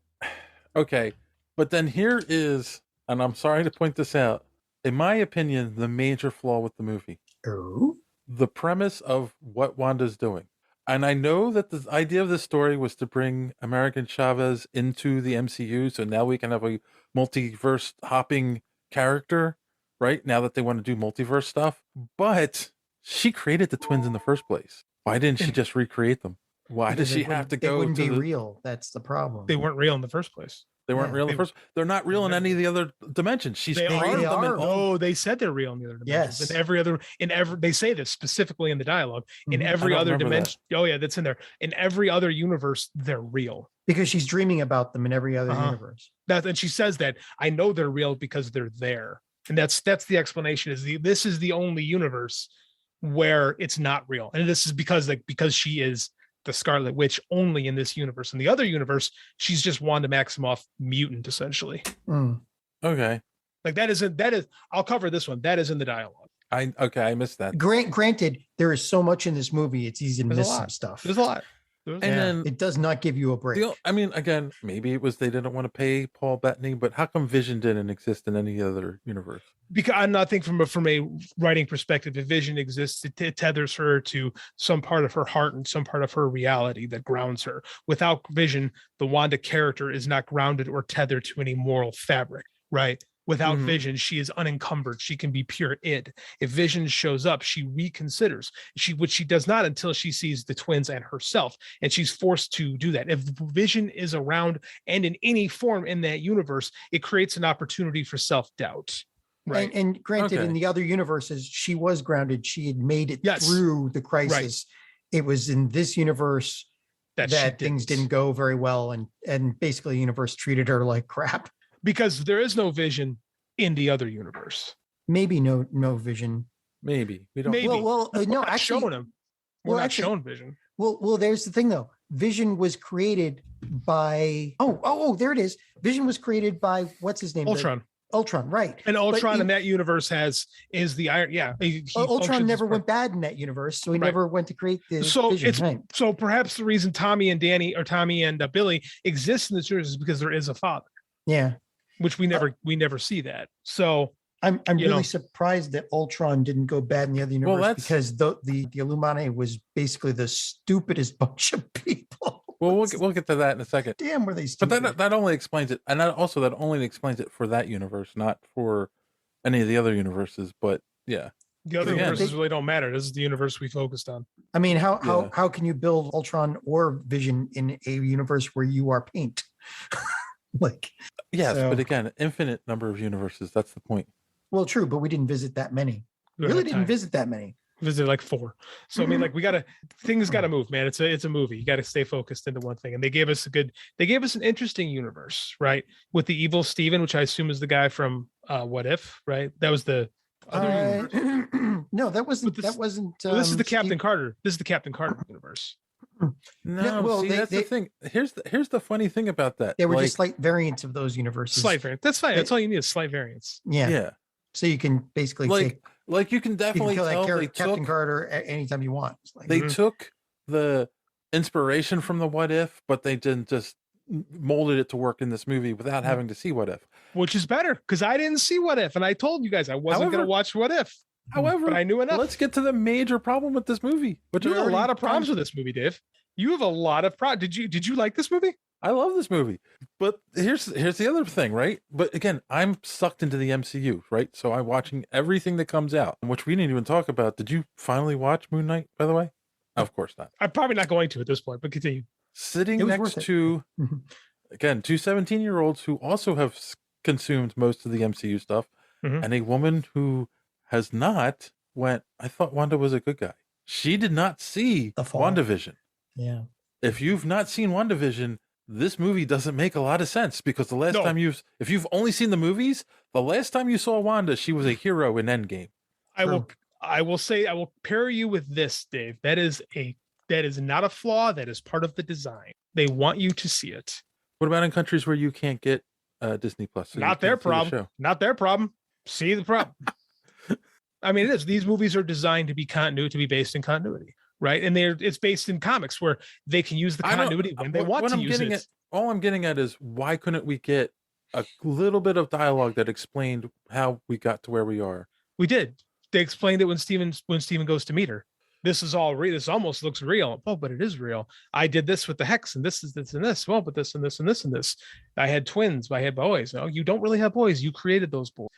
okay, but then here is, and I'm sorry to point this out, in my opinion, the major flaw with the movie. Oh? The premise of what Wanda's doing. And I know that the idea of this story was to bring American Chavez into the MCU, so now we can have a multiverse hopping character, right? Now that they want to do multiverse stuff. But she created the twins in the first place. Why didn't she just recreate them? Why does she have to go? They wouldn't be real. That's the problem. They weren't real in the first place. They weren't real in the first. They're not real in any of the other dimensions. She's created them in all. No, they said they're real in the other dimensions. Yes. They say this specifically in the dialogue. In every other dimension. Oh yeah, that's in there. In every other universe, they're real. Because she's dreaming about them in every other universe. And she says that I know they're real because they're there. And that's the explanation. This is the only universe where it's not real. And this is because she is the Scarlet Witch only in this universe. In the other universe, she's just Wanda Maximoff mutant, essentially. Okay. Like that is, I'll cover this one. That is in the dialogue. I missed that. Granted, there is so much in this movie, it's easy to miss some stuff. There's a lot. And then it does not give you a break. I mean, again, maybe it was they didn't want to pay Paul Bettany, but how come Vision didn't exist in any other universe? Because I'm not thinking from a writing perspective, if Vision exists, it tethers her to some part of her heart and some part of her reality that grounds her. Without Vision, the Wanda character is not grounded or tethered to any moral fabric, right? Without Vision, she is unencumbered. She can be pure id. If Vision shows up, she reconsiders. Which she does not until she sees the twins and herself, and she's forced to do that. If Vision is around and in any form in that universe, it creates an opportunity for self-doubt. Right. And granted, in the other universes, she was grounded. She had made it through the crisis. Right. It was in this universe that things didn't go very well, and basically the universe treated her like crap. Because there is no Vision in the other universe. Maybe no Vision. Maybe we don't. Maybe. Well, no, actually, showing him. We're not shown Vision. Well, there's the thing though. Vision was created by there it is. Vision was created by what's his name? Ultron. Ultron, right? And Ultron in that universe is the iron. Yeah, Ultron never went bad in that universe, so he never went to create the. So Vision, so perhaps the reason Tommy and Billy exist in this universe is because there is a father. Yeah. Which we never see that. So I'm really surprised that Ultron didn't go bad in the other universe, because the Illuminati was basically the stupidest bunch of people. Well, we'll get to that in a second. Damn, were they stupid? But that only explains it, and that only explains it for that universe, not for any of the other universes. But yeah, the other universes really don't matter. This is the universe we focused on. I mean, how can you build Ultron or Vision in a universe where you are paint? But again, infinite number of universes. That's the point. Well, true, but we didn't visit that many. Really didn't visit that many. Visited like 4. So I mean, like things got to move, man. It's a movie. You got to stay focused into one thing. And they gave us an interesting universe, right? With the evil Steven, which I assume is the guy from What If, right? That was the other universe. No, that wasn't. This is the Captain Carter. This is the Captain Carter universe. No, that's the thing. Here's the funny thing about that. They were just slight variants of those universes. Slight variants. That's fine. That's all you need is slight variants. Yeah. So you can basically you can definitely tell Captain Carter anytime you want. They took the inspiration from the What If, but they didn't just molded it to work in this movie without having to see What If. Which is better, because I didn't see What If, and I told you guys I wasn't going to watch What If. However, but I knew enough. Let's get to the major problem with this movie. But you have a lot of problems with this movie, Dave. You have a lot of problems. Did you like this movie? I love this movie. But here's the other thing, right? But again, I'm sucked into the MCU, right? So I'm watching everything that comes out, which we didn't even talk about. Did you finally watch Moon Knight, by the way? Of course not. I'm probably not going to at this point, but continue. Sitting next to, again, 2 17-year-olds who also have consumed most of the MCU stuff, and a woman who has not I thought Wanda was a good guy. She did not see WandaVision. Yeah. If you've not seen WandaVision, this movie doesn't make a lot of sense, because the last time if you've only seen the movies, the last time you saw Wanda, she was a hero in Endgame. I will pair you with this, Dave. That is not a flaw. That is part of the design. They want you to see it. What about in countries where you can't get Disney Plus? So not their problem. Not their problem. See the problem. I mean, it is. These movies are designed to be based in continuity, right? And it's based in comics where they can use the continuity when they want to use it. All I'm getting at is, why couldn't we get a little bit of dialogue that explained how we got to where we are? We did. They explained it when Steven goes to meet her. This is all real. This almost looks real. Oh, but it is real. I did this with the hex, and this is this and this. Well, but this and this and this and this. I had twins. I had boys. Oh, you don't really have boys. You created those boys.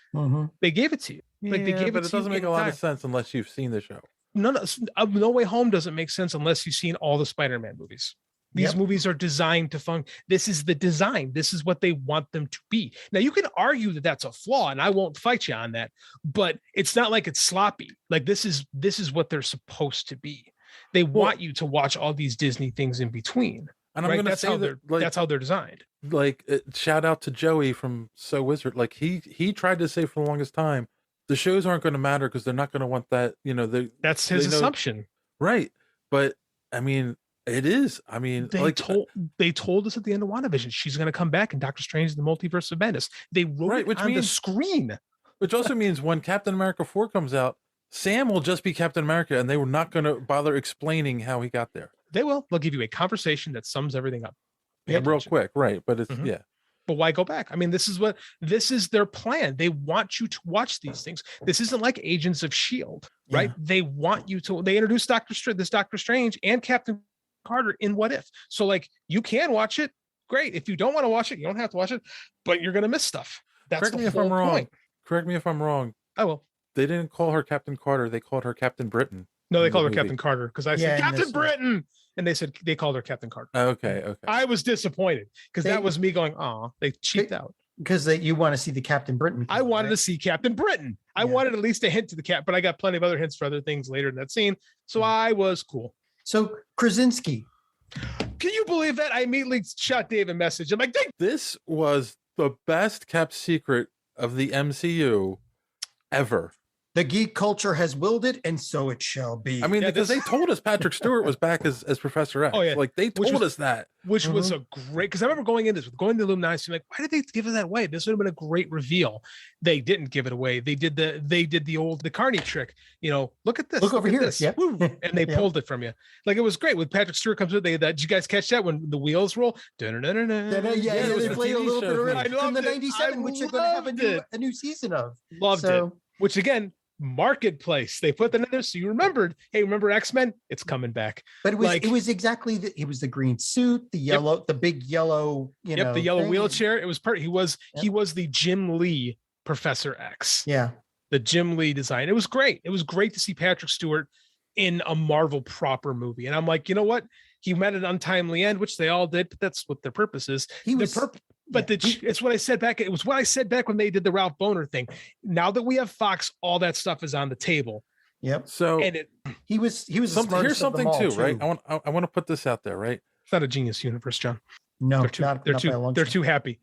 They gave it to you. Like they gave but it doesn't make a lot of sense unless you've seen the show. No Way Home doesn't make sense unless you've seen all the Spider-Man movies. These movies are designed to function. This is the design. This is what they want them to be. Now, you can argue that that's a flaw, and I won't fight you on that, but it's not like it's sloppy. Like this is what they're supposed to be. They want you to watch all these Disney things in between. And I'm going to say that's how they're designed. Like, shout out to Joey from So Wizard. Like he tried to say for the longest time, the shows aren't going to matter because they're not going to want that. That's his assumption, right? But I mean, it is. I mean, they told us at the end of WandaVision she's going to come back in Doctor Strange: The Multiverse of Madness. They wrote it on the screen. Which also means when Captain America 4 comes out, Sam will just be Captain America, and they were not going to bother explaining how he got there. They will. They'll give you a conversation that sums everything up. Pay Yeah, real attention. quick, right? But it's yeah. But why go back? I mean, this is their plan. They want you to watch these things. This isn't like Agents of S.H.I.E.L.D., right? Yeah. They want you to, they introduced Doctor Strange and Captain Carter in What If. So like you can watch it. Great. If you don't want to watch it, you don't have to watch it, but you're going to miss stuff. That's Correct the me if whole I'm wrong. point. Correct me if I'm wrong. I will. They didn't call her Captain Carter. They called her Captain Britain. No, they in the called her movie. Captain Carter because I Yeah, said in Captain this one. Britain. And they called her Captain Carter. Okay. I was disappointed because that was me going, oh, they cheaped out. Because you want to see the Captain Britain. I wanted to see Captain Britain. I wanted at least a hint to the cat, but I got plenty of other hints for other things later in that scene. So I was cool. So Krasinski. Can you believe that? I immediately shot Dave a message. I'm like, This was the best kept secret of the MCU ever. The geek culture has willed it, and so it shall be. I mean, because they told us Patrick Stewart was back as Professor X. Oh, yeah. Like they told us that. Which was a great, because I remember going to the Illuminati, like, why did they give it that way? This would have been a great reveal. They didn't give it away. They did the Carney trick. Look at this. Look over at here. This. Yep. Woo. And they Yep. pulled it from you. Like it was great. When Patrick Stewart comes in, did you guys catch that when the wheels roll? Yeah, It they was play a little bit of I it loved from the it. 97, which they're going to have a new season of. Loved So- it. Which again, marketplace. They put that in there, so you remembered. Hey, remember X-Men? It's coming back. But it was exactly it was the green suit, the yellow, the big yellow, the yellow thing. wheelchair. It was he was the Jim Lee Professor X. Yeah. The Jim Lee design. It was great. It was great to see Patrick Stewart in a Marvel proper movie. And I'm like, you know what? He met an untimely end, which they all did, but that's what their purpose is. It's what I said back. It was what I said back when they did the Ralph Boner thing. Now that we have Fox, all that stuff is on the table. Yep. So he was the here's smartest of them something all, too, right? I want to put this out there, right? It's not a genius universe, John. No, they're too happy.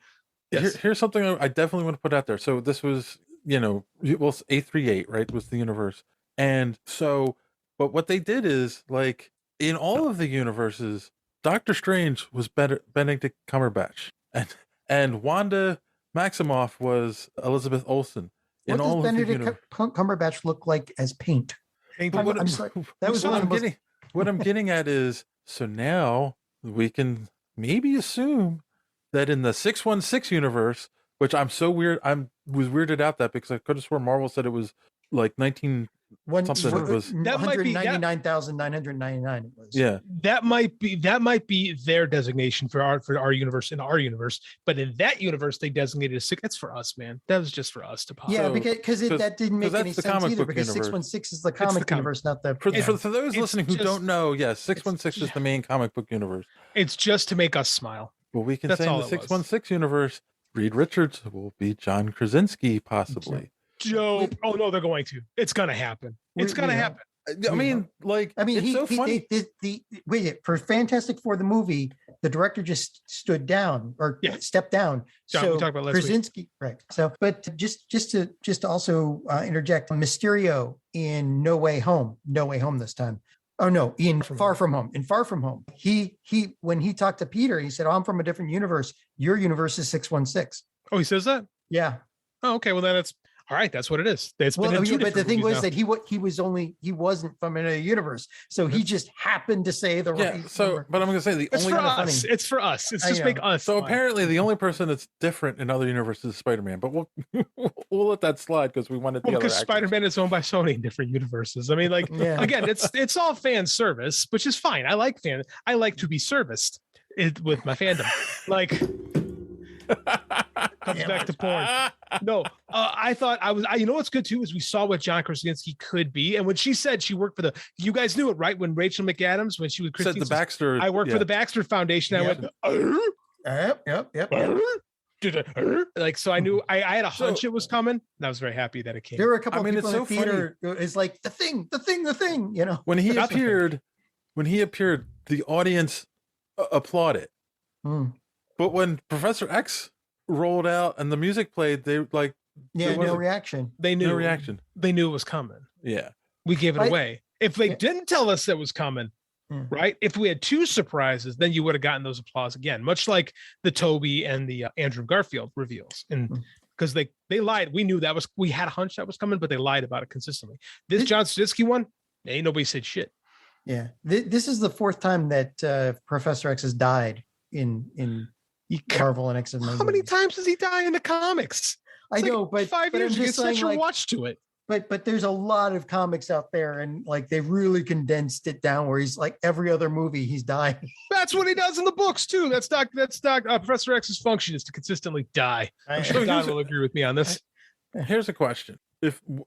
Yes. Here's something I definitely want to put out there. So this was, A38, right? Was the universe. And so, but what they did is, like, in all of the universes, Doctor Strange was Benedict Cumberbatch. And Wanda Maximoff was Elizabeth Olsen. What does Benedict Cumberbatch look like as paint? What I'm getting at is, so now we can maybe assume that in the 616 universe, which I'm so weird, was weirded out that because I could have sworn Marvel said it was like 19 something. It was 199,999. It was. Yeah. That might be their designation for our universe in our universe, but in that universe they designated a six. That's for us, man. That was just for us to pop. Yeah, because that didn't make any sense either. Because universe. 616 is the comic universe, not the. For those listening who don't know, yes, 616 is the main comic book universe. It's just to make us smile. Well, we can say in the 616 universe, Reed Richards will be John Krasinski, possibly. Joe, oh no, they're going to. It's gonna happen. It's gonna happen. I mean, it's so funny. For Fantastic Four the movie, the director just stood down or stepped down. John, so we talked about last Krasinski, week. right? So, but just to also interject, Mysterio in No Way Home this time. Oh no, in Far From Home. In Far From Home, he when he talked to Peter, he said, "Oh, I'm from a different universe. Your universe is 616." Oh, he says that? Yeah. Oh, okay. Well, then it's all right. That's what it is. It's but the thing was now. that he wasn't from another universe, so he just happened to say the right. So, but I'm going to say it's for us. It's for us. It's just make us. So apparently, the only person that's different in other universes is Spider-Man. But we'll let that slide because we wanted the other. Because Spider-Man is owned by Sony in different universes. I mean, like again, it's all fan service, which is fine. I like to be serviced with my fandom. Like. Comes back to porn. No, I thought you know what's good too is we saw what John Krasinski could be, and when she said she worked for you guys knew it, right? When Rachel McAdams, when she was said the Baxter, I worked for the Baxter Foundation. I went, yep. Like so, I knew I had a hunch it was coming. And I was very happy that it came. There were a couple of people it's in the so theater. It's like the thing. You know, when he appeared, the audience applauded. But when Professor X rolled out and the music played, they like no reaction. They knew no reaction. They knew it was coming. Yeah, we gave it away. If they didn't tell us that was coming, right? If we had two surprises, then you would have gotten those applause again, much like the Toby and the Andrew Garfield reveals. And because they lied. We knew we had a hunch that was coming, but they lied about it consistently. This John Straczynski one, ain't nobody said shit. Yeah, this is the fourth time that Professor X has died in Marvel and X-Men. How many times does he die in the comics? I know, but 5 years you get such a watch to it. But there's a lot of comics out there, and like they really condensed it down where he's like every other movie he's dying. That's what he does in the books too. That's Professor X's function is to consistently die. I'm sure Don will agree with me on this. Here's a question: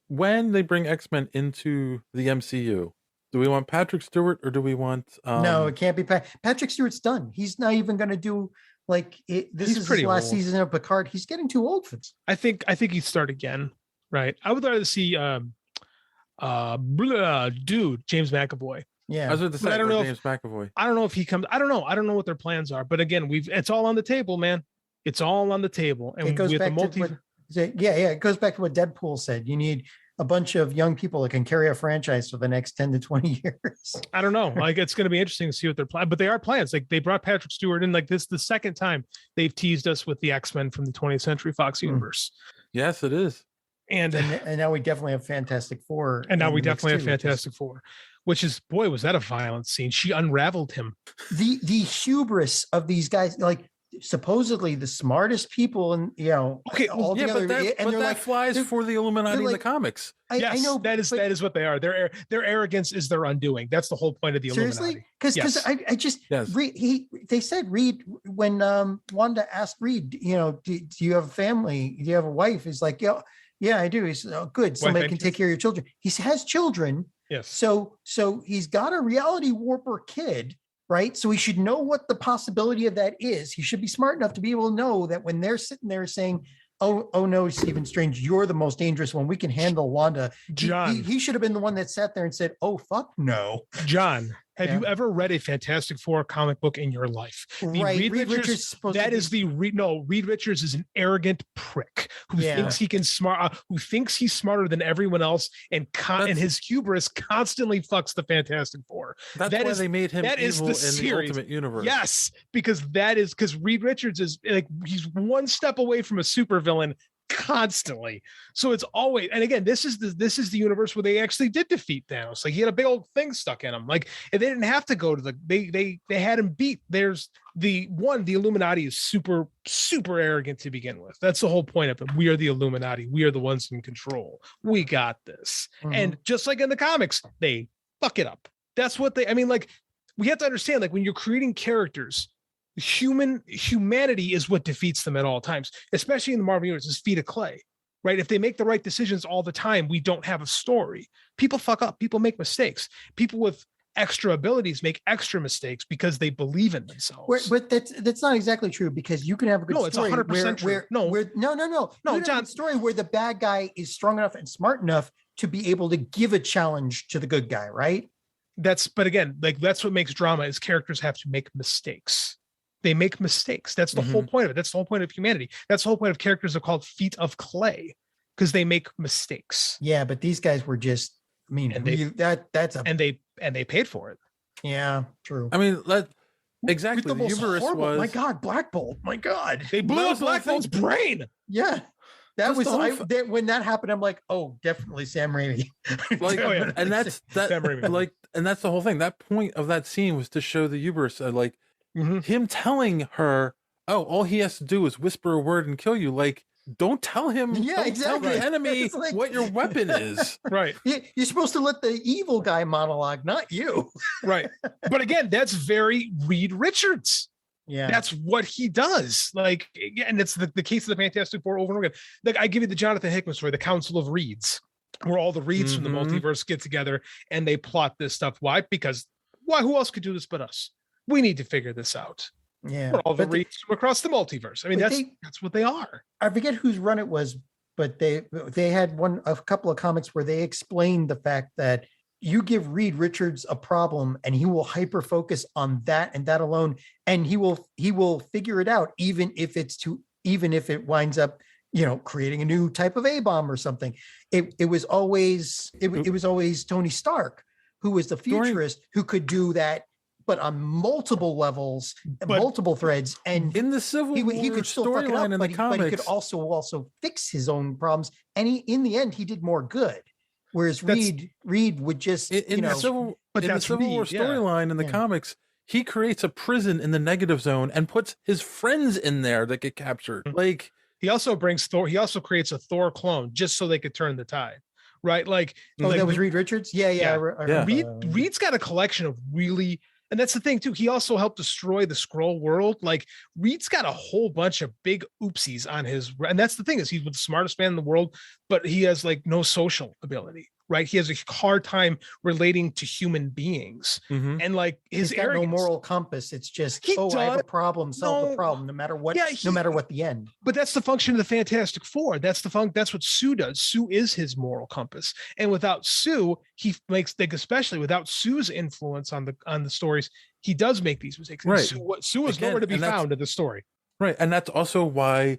when they bring X-Men into the MCU, do we want Patrick Stewart or do we want? No, it can't be Patrick Stewart's done. He's not even going to do this is his last season of Picard. He's getting too old for this. I think he'd start again. Right. I would rather see James McAvoy. Yeah. I was going to say James McAvoy. I don't know if he comes. I don't know. I don't know what their plans are. But again, it's all on the table, man. It's all on the table. And it goes back to it goes back to what Deadpool said. You need a bunch of young people that can carry a franchise for the next 10 to 20 years. I don't know. Like, it's going to be interesting to see what their plan, but they are plans. Like, they brought Patrick Stewart in. Like, this the second time they've teased us with the X-Men from the 20th Century Fox universe. Yes, it is. And now we definitely have Fantastic Four. And now we definitely have Fantastic Four, which is, boy, was that a violent scene. She unraveled him. The hubris of these guys, like supposedly the smartest people, and all together. But that flies for the Illuminati in the comics. I know that is what they are. Their arrogance is their undoing. That's the whole point of the Illuminati. Because I just they said Reed, when Wanda asked Reed, do you have a family? Do you have a wife? He's like, yeah, I do. He's good. Somebody can take care of your children. He has children. Yes. So he's got a reality warper kid, right? So he should know what the possibility of that is. He should be smart enough to be able to know that when they're sitting there saying, oh no, Stephen Strange, you're the most dangerous one. We can handle Wanda. John. He should have been the one that sat there and said, oh, fuck no. John, have you ever read a Fantastic Four comic book in your life? Reed Richards Reed Richards is an arrogant prick who thinks he can who thinks he's smarter than everyone else, and his hubris constantly fucks the Fantastic Four. That's why they made him evil in the Ultimate Universe. Yes, because Reed Richards is like, he's one step away from a supervillain constantly. So it's always, and again, this is the universe where they actually did defeat Thanos. Like, he had a big old thing stuck in him. Like, and they didn't have to go to they had him beat. There's the Illuminati is super, super arrogant to begin with. That's the whole point of it. We are the Illuminati. We are the ones in control. We got this. Mm-hmm. And just like in the comics, they fuck it up. That's what we have to understand, like, when you're creating characters, humanity is what defeats them at all times, especially in the Marvel universe. Is feet of clay, right? If they make the right decisions all the time, we don't have a story. People fuck up. People make mistakes. People with extra abilities make extra mistakes because they believe in themselves. But that's not exactly true, because you can have a good story. No, it's 100% true. No, John, story where the bad guy is strong enough and smart enough to be able to give a challenge to the good guy, right? But again, like, that's what makes drama, is characters have to make mistakes. They make mistakes. That's the whole point of it. That's the whole point of humanity. That's the whole point of characters are called feet of clay, because they make mistakes. Yeah, but these guys were just, and they paid for it. Yeah, true. I mean, exactly. The universe was, my God, Black Bolt. My God, they blew up Black Bolt's brain. Yeah. That was when that happened. I'm like, oh, definitely Sam Raimi. And that's the whole thing. That point of that scene was to show the hubris, him telling her, oh, all he has to do is whisper a word and kill you. Like, don't tell him. Yeah, tell the enemy what your weapon is. Right. You're supposed to let the evil guy monologue, not you. Right. But again, that's very Reed Richards. Yeah, that's what he does. Like, and it's the case of the Fantastic Four over and over again. Like, I give you the Jonathan Hickman story, the Council of Reeds, where all the Reeds from the multiverse get together and they plot this stuff. Why? Because who else could do this but us? We need to figure this out. Yeah, we're all the Reeds from across the multiverse. I mean, that's what they are. I forget whose run it was, but they had a couple of comics where they explained the fact that you give Reed Richards a problem and he will hyper focus on that and that alone, and he will figure it out, even if it winds up, creating a new type of A-bomb or something. It was always Tony Stark, who was the futurist, who could do that but on multiple levels, But- multiple threads, and In the Civil he War could still fuck it up, storyline in but the he comics, could also fix his own problems. And in the end, he did more good. Whereas That's- Reed would just, in the Civil, but in the that's Civil War Reed, yeah. storyline in the Yeah. comics, he creates a prison in the negative zone and puts his friends in there that get captured. Like, He also brings Thor. He also creates a Thor clone just so they could turn the tide, right? Like, oh, like that was Reed Richards. Yeah. Yeah. Reed's got a collection of really, and that's the thing too. He also helped destroy the Skrull world. Like Reed's got a whole bunch of big oopsies on his, and that's the thing is he's the smartest man in the world, but he has like no social ability, right? He has a hard time relating to human beings, and like his He's got no arrogance. moral compass. It's just, He I have a does. problem, solve No. the problem, no matter what. Yeah, no matter what the end. But that's the function of the Fantastic Four. That's what Sue does. Sue is his moral compass. And without Sue, he makes like especially without Sue's influence on the stories, he does make these mistakes. And Right. Sue is Again, nowhere to be and that's- found in the story. right, and that's also why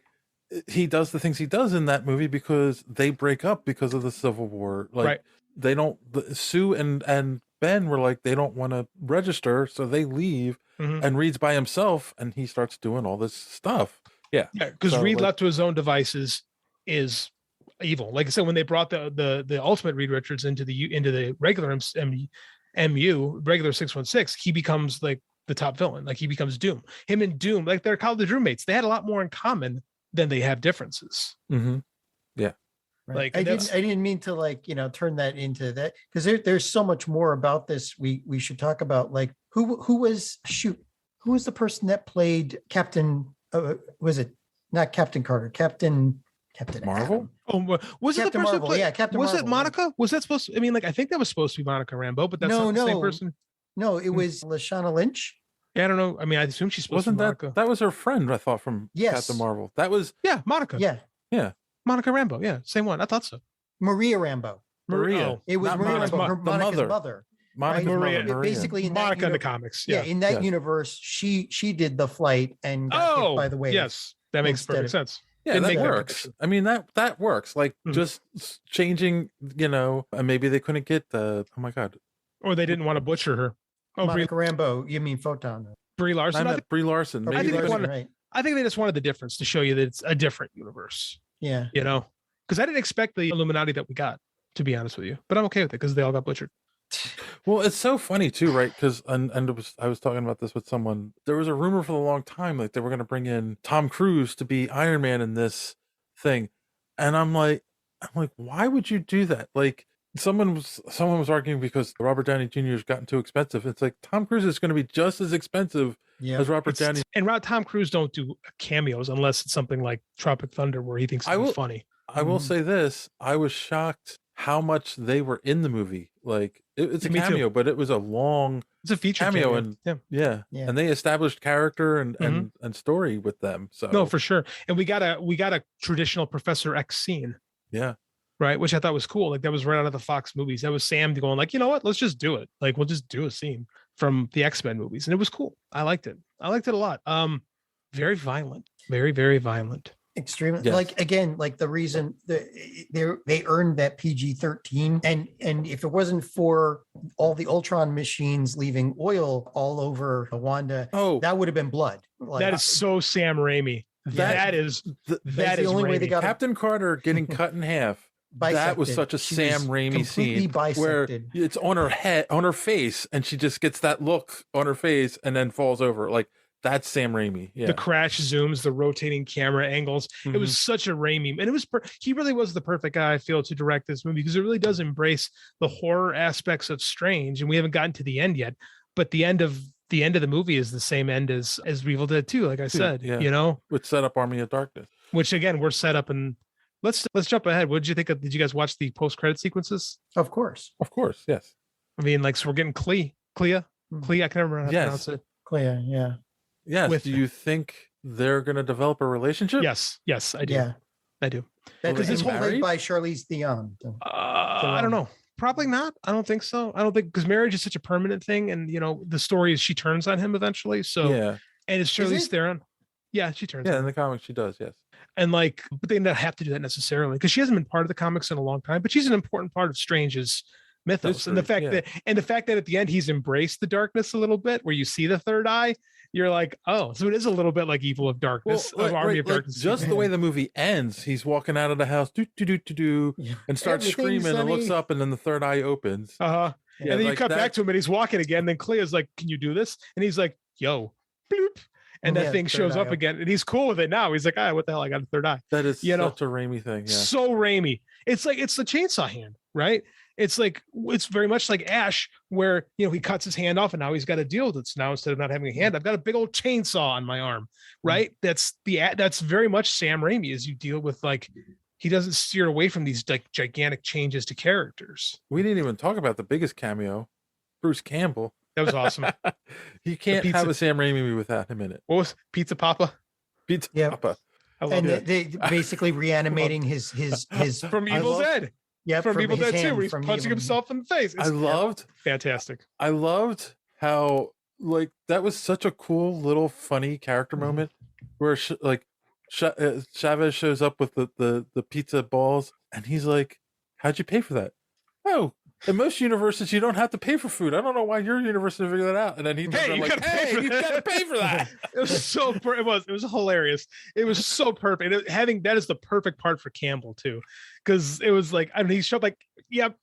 he does the things he does in that movie, because they break up because of the Civil War. Like, Right. they don't. Sue and Ben were like, they don't want to register, so they leave, and Reed's by himself, and he starts doing all this stuff. Yeah, Yeah, because So, Reed like- left to his own devices is evil. Like I said, when they brought the ultimate Reed Richards into the regular MU regular 616, he becomes like the top villain. Like he becomes Doom. Him and Doom, like they're college roommates. They had a lot more in common than they have differences. Yeah. Right. Like, I and that's- didn't mean to like, turn that into that, because there's so much more about this. We should talk about like who was the person that played Captain, was it not Captain Carter, Captain Marvel? Atom. Oh, was it the Captain person who Marvel? played? Yeah, Captain Was it Marvel. Monica? Was that supposed to? I mean, like I think that was supposed to be Monica Rambeau, but that's No, not the same no. person. No, it was Lashana Lynch. Yeah, I don't know. I mean, I assume she's supposed Wasn't to be that Monica. that was her friend? I thought from Yes. Captain Marvel. That was Yeah, Monica. Yeah, Monica Rambeau. Yeah, same one. I thought so. Maria Rambeau. Maria. Oh, It was Not Maria Monica, Rambeau, her the Monica's mother. mother. Monica's right? Maria. mother, Maria. Basically, in that Monica in the universe- comics. Yeah, Yeah. in that Yes. universe, she did the flight and got hit Oh, by the wave. yes, that makes instead perfect of- sense. Yeah, Didn't that make that works. connection. I mean, that works. Like Mhm. just changing, and maybe they couldn't get the. Oh my god, Or they didn't want to butcher her. Oh, Brie, Monica Rambeau, you mean Photon? Brie Larson. I I meant think, Brie Larson. Or Maybe I they think Brie they couldn't- Larson, wanted- right? I think they just wanted the difference to show you that it's a different universe. Yeah. Because I didn't expect the Illuminati that we got, to be honest with you. But I'm okay with it because they all got butchered. Well, it's so funny too, right? Because I was talking about this with someone. There was a rumor for a long time like they were going to bring in Tom Cruise to be Iron Man in this thing, and I'm like, why would you do that? Like someone was arguing because Robert Downey Jr. has gotten too expensive. It's like Tom Cruise is going to be just as expensive Yeah. as Robert Downey. And Tom Cruise don't do cameos unless it's something like Tropic Thunder where he thinks I will- it's funny. I will say this: I was shocked how much they were in the movie. Like it's a Me too. cameo, but it was a long It's a feature cameo, cameo. and Yeah. Yeah. and they established character and story with them. So No, for sure. And we got a traditional Professor X scene, yeah. right? Which I thought was cool. Like that was right out of the Fox movies. That was Sam going like, you know what? Let's just do it. Like we'll just do a scene from the X-Men movies. And it was cool. I liked it. I liked it a lot. Very violent. Very, very violent. Extremely. Yes. Like again, like the reason they earned that PG-13, and if it wasn't for all the Ultron machines leaving oil all over Wanda, Oh, that would have been blood. Like, That is so Sam Raimi. That is the, that the is only way they Raimi. got Captain Carter getting cut in half. That was bisected. such a She Sam was Raimi completely scene where bisected. it's on her head, on her face, and she just gets that look on her face and then falls over. Like that's Sam Raimi. Yeah. The crash zooms, the rotating camera angles. It was such a Raimi, and it was he really was the perfect guy, I feel, to direct this movie because it really does embrace the horror aspects of Strange, and we haven't gotten to the end yet. But the end of the movie is the same end as Evil Dead 2, like I said. yeah. You know, With set up Army of Darkness. which again we're set up and let's jump ahead. What did you think of? Did you guys watch the post credit sequences? Of course. Of course, yes. I mean, like so we're getting Clea. I can never remember how to Yes. pronounce it. Clea, yeah. Yes. With- Do you think they're going to develop a relationship? Yes, I do. Yeah. I do. That Will is they this get whole married? played by Charlize Theron. I don't know. Probably not. I don't think so. I don't think because marriage is such a permanent thing, and you know the story is she turns on him eventually. So Yeah. and it's Is Charlize it? Theron. Yeah, she turns. Yeah. on In him. the comics, she does. Yes. And like, but they don't have to do that necessarily because she hasn't been part of the comics in a long time. But she's an important part of Strange's mythos. And the fact that at the end he's embraced the darkness a little bit, where you see the third eye, you're like, oh, so it is a little bit like Evil of Darkness, Army of Darkness. Just the way the movie ends, he's walking out of the house, and starts screaming and looks up, and then the third eye opens. And then you cut back to him and he's walking again. Then Clea's like, can you do this? And he's like, yo, bloop. And that thing shows up again, and he's cool with it now. He's like, what the hell? I got a third eye. That is such a Raimi thing. Yeah. So Raimi. It's like, it's the chainsaw hand, right? It's like, it's very much like Ash, where, he cuts his hand off and now he's got to deal with it. So now instead of not having a hand, I've got a big old chainsaw on my arm, right? That's very much Sam Raimi, as you deal with, like, he doesn't steer away from these like gigantic changes to characters. We didn't even talk about the biggest cameo, Bruce Campbell. That was awesome. You can't have a Sam Raimi movie without him in it. What was Pizza Papa? Pizza Papa. And they basically reanimating his from Evil Dead. Yeah, from Evil Dead 2, where he's punching himself in the face. It's fantastic. I loved how, like, that was such a cool little funny character moment where Chavez shows up with the pizza balls, and he's like, how'd you pay for that? Oh, in most universes you don't have to pay for food. I don't know why your universe didn't figure that out. And then he you like, you gotta pay for that. It was it was hilarious. It was so perfect. That is the perfect part for Campbell too, because it was like, he showed up like, yep,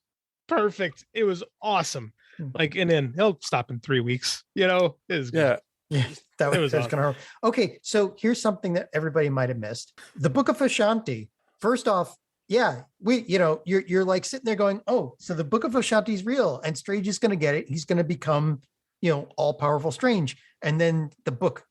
perfect. It was awesome. Like, and then he'll stop in 3 weeks. It was good. Yeah, that was awesome. kind of okay. So here's something that everybody might have missed: the Book of Ashanti. First off, you're like sitting there going, oh, so the Book of Ashanti is real, and Strange is going to get it. He's going to become, all powerful Strange, and then the book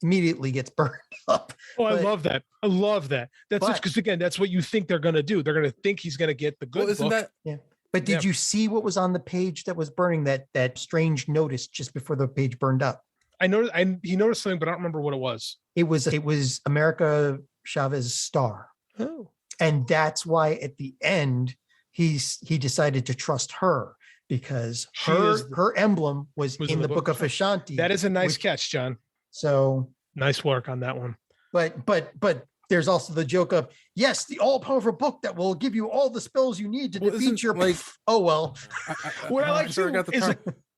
immediately gets burned up. Oh, I love that. I love that. That's because again, that's what you think they're going to do. They're going to think he's going to get the good book. Yeah. But did you see what was on the page that was burning that Strange noticed just before the page burned up? I noticed. He noticed something, but I don't remember what it was. It was America Chavez's star. Oh. And that's why at the end he decided to trust her, because her emblem was in the Book of Ashanti. That is a nice catch, John. So nice work on that one. But there's also the joke of, yes, the all-powerful book that will give you all the spells you need to defeat your oh well. What I like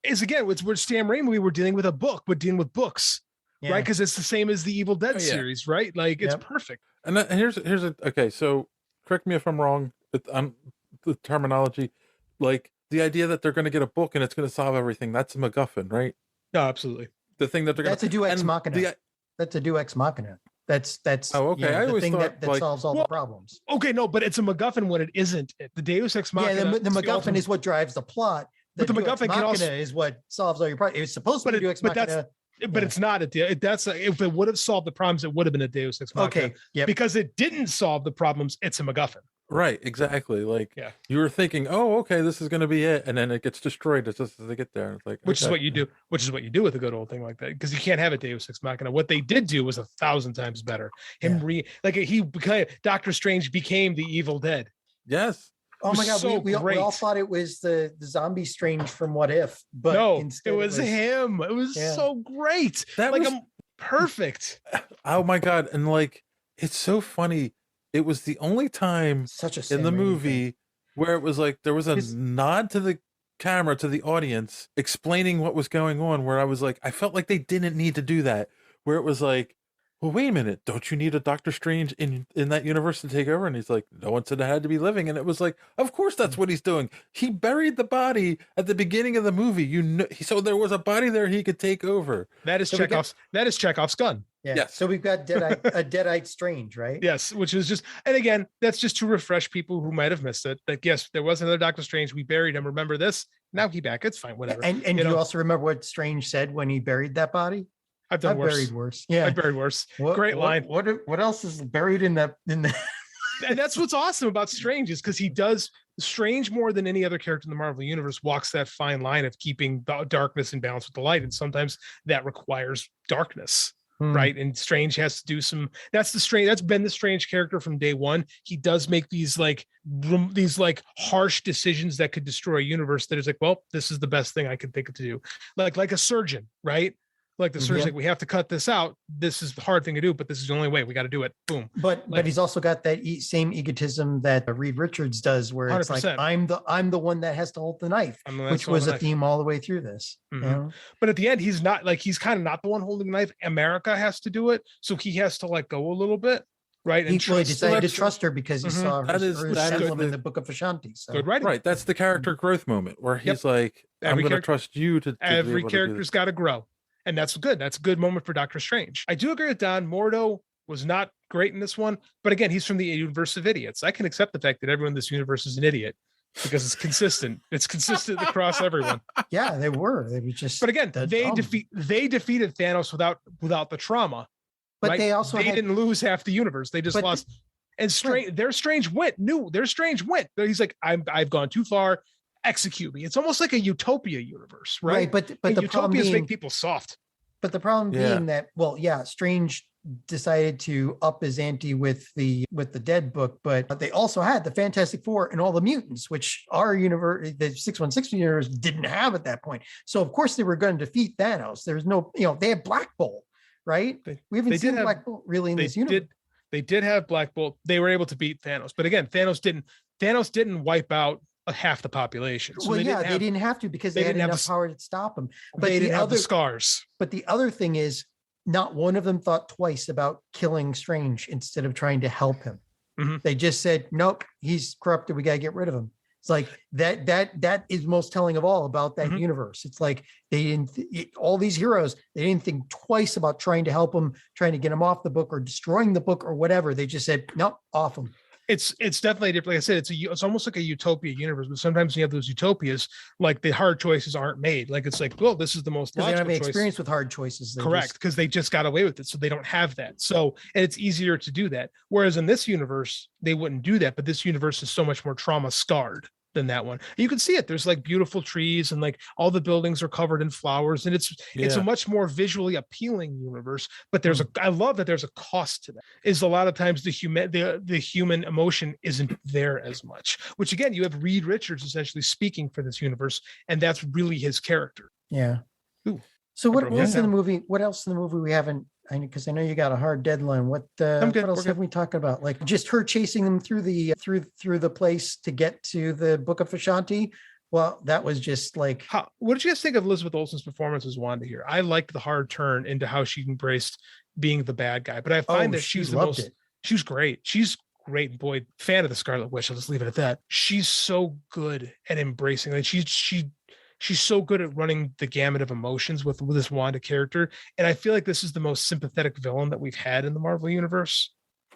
is again, we're Sam Raimi, we were dealing with a book, we're dealing with books. Yeah. Right, because it's the same as the Evil Dead series, right? Like, it's perfect. And here's okay. So correct me if I'm wrong, but the terminology, like the idea that they're going to get a book and it's going to solve everything. That's a MacGuffin, right? No, absolutely. The thing that they're that's a Deus Ex Machina. That's a Deus Ex Machina. That's oh okay. I always thing thought that solves all the problems. Okay, no, but it's a MacGuffin when it isn't. The Deus Ex Machina. Yeah, the MacGuffin is what drives the plot. But the MacGuffin can also is what solves all your problems. It's supposed to be Deus Ex Machina. But it's not if it would have solved the problems, it would have been a Deus Ex Machina. Okay, yeah. Because it didn't solve the problems, it's a MacGuffin. Right, exactly. Like you were thinking, oh, okay, this is going to be it, and then it gets destroyed just as they get there. It's like, which is what you do. Which is what you do with a good old thing like that, because you can't have a Deus Ex Machina. What they did do was 1,000 times better. Doctor Strange became the Evil Dead. Yes. Oh my God, we all thought it was the zombie Strange from What If, but no, it was him. It was so great. That was perfect. Oh my God. And like, it's so funny. It was the only time in the movie where it was like, there was a nod to the camera, to the audience, explaining what was going on, where I was like, I felt like they didn't need to do that, where it was like, well, wait a minute, don't you need a Doctor Strange in that universe to take over? And he's like, no one said it had to be living. And it was like, of course that's what he's doing. He buried the body at the beginning of the movie. So there was a body there he could take over. That is Chekhov's gun. Yeah. Yes. So we've got Deadite Strange, right? Yes, which is just, and again, that's just to refresh people who might have missed it. Like, yes, there was another Doctor Strange. We buried him. Remember this? Now he's back. It's fine. Whatever. And you also remember what Strange said when he buried that body? I've buried worse. Yeah, I buried worse. Great line. What else is buried in the? And that's what's awesome about Strange, is because he does Strange more than any other character in the Marvel universe walks that fine line of keeping the darkness in balance with the light, and sometimes that requires darkness. Right, and Strange has to do some. That's been the Strange character from day one. He does make these harsh decisions that could destroy a universe. That is like, well, this is the best thing I can think of to do. Like a surgeon, right? Like the surgeon's like, we have to cut this out. This is the hard thing to do, but this is the only way. We got to do it. Boom. But he's also got that same egotism that Reed Richards does, where it's 100%. like I'm the one that has to hold the knife, which was a theme all the way through this. Mm-hmm. You know? But at the end, he's not like, he's kind of not the one holding the knife. America has to do it, so he has to let go a little bit, right? He decided to trust her because he saw her, That is in the Book of Ashanti. So. Good writing. Right. That's the character growth moment where he's like, I'm going to trust you to every character's got to grow. And that's good. That's a good moment for Doctor Strange. I do agree with Don. Mordo was not great in this one. But again, he's from the universe of idiots. I can accept the fact that everyone in this universe is an idiot because it's consistent. It's consistent across everyone. Yeah, they were. They were just. But again, they defeated Thanos without the trauma. But right? they didn't lose half the universe. They just lost. And their Strange went. He's like, I've gone too far. Execute me. It's almost like a utopia universe, right? But the utopias being, make people soft. But the problem being that, Strange decided to up his ante with the Dead book, but they also had the Fantastic Four and all the mutants, which our universe, the 616 universe, didn't have at that point. So of course they were going to defeat Thanos. There's no, they had Black Bolt, right? We haven't seen Black Bolt really in this universe. They did have Black Bolt. They were able to beat Thanos, but again, Thanos didn't wipe out half the population. So they didn't have to because they had enough power to stop him. But they didn't have the scars. But the other thing is, not one of them thought twice about killing Strange instead of trying to help him. Mm-hmm. They just said, "Nope, he's corrupted. We got to get rid of him." It's like that is most telling of all about that universe. It's like they didn't all these heroes, they didn't think twice about trying to help him, trying to get him off the book or destroying the book or whatever. They just said, "Nope, off him." It's definitely different. Like I said, it's almost like a utopia universe, but sometimes you have those utopias, like the hard choices aren't made. Like it's like, well, this is the most logical they don't have choice. experience with hard choices. Correct, because they just got away with it, so they don't have that. So, and it's easier to do that. Whereas in this universe, they wouldn't do that. But this universe is so much more trauma scarred than that one. You can see it. There's like beautiful trees and like all the buildings are covered in flowers, and it's a much more visually appealing universe. But I love that there's a cost to that. Is a lot of times the human emotion isn't there as much. Which again, you have Reed Richards essentially speaking for this universe, and that's really his character. Yeah. Ooh. So what else in the movie? What else in the movie we haven't? Because I know you got a hard deadline. What else have we talked about? Like just her chasing them through the place to get to the Book of Ashanti. Well, that was just like. What did you guys think of Elizabeth Olsen's performance as Wanda here? I liked the hard turn into how she embraced being the bad guy, but I find that she was she was great. She's great. Boy, fan of the Scarlet Witch. I'll just leave it at that. She's so good at embracing. Like she's so good at running the gamut of emotions with this Wanda character. And I feel like this is the most sympathetic villain that we've had in the Marvel universe.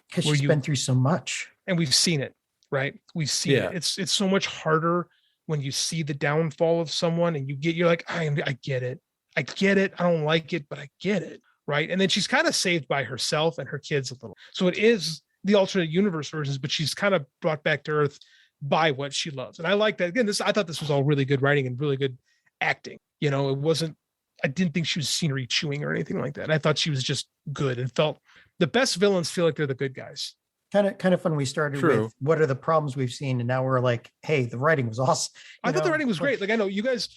Because she's been through so much. And we've seen it, right? We've seen it. It's so much harder when you see the downfall of someone and you're like, I get it. I get it. I don't like it, but I get it. Right. And then she's kind of saved by herself and her kids a little. So it is the alternate universe versions, but she's kind of brought back to Earth by what she loves. And I like that. Again, I thought this was all really good writing and really good acting. I didn't think she was scenery chewing or anything like that. I thought she was just good and felt the best villains feel like they're the good guys. Kind of fun. We started with what are the problems we've seen, and now we're like, hey, the writing was awesome. I thought the writing was great. Like I know you guys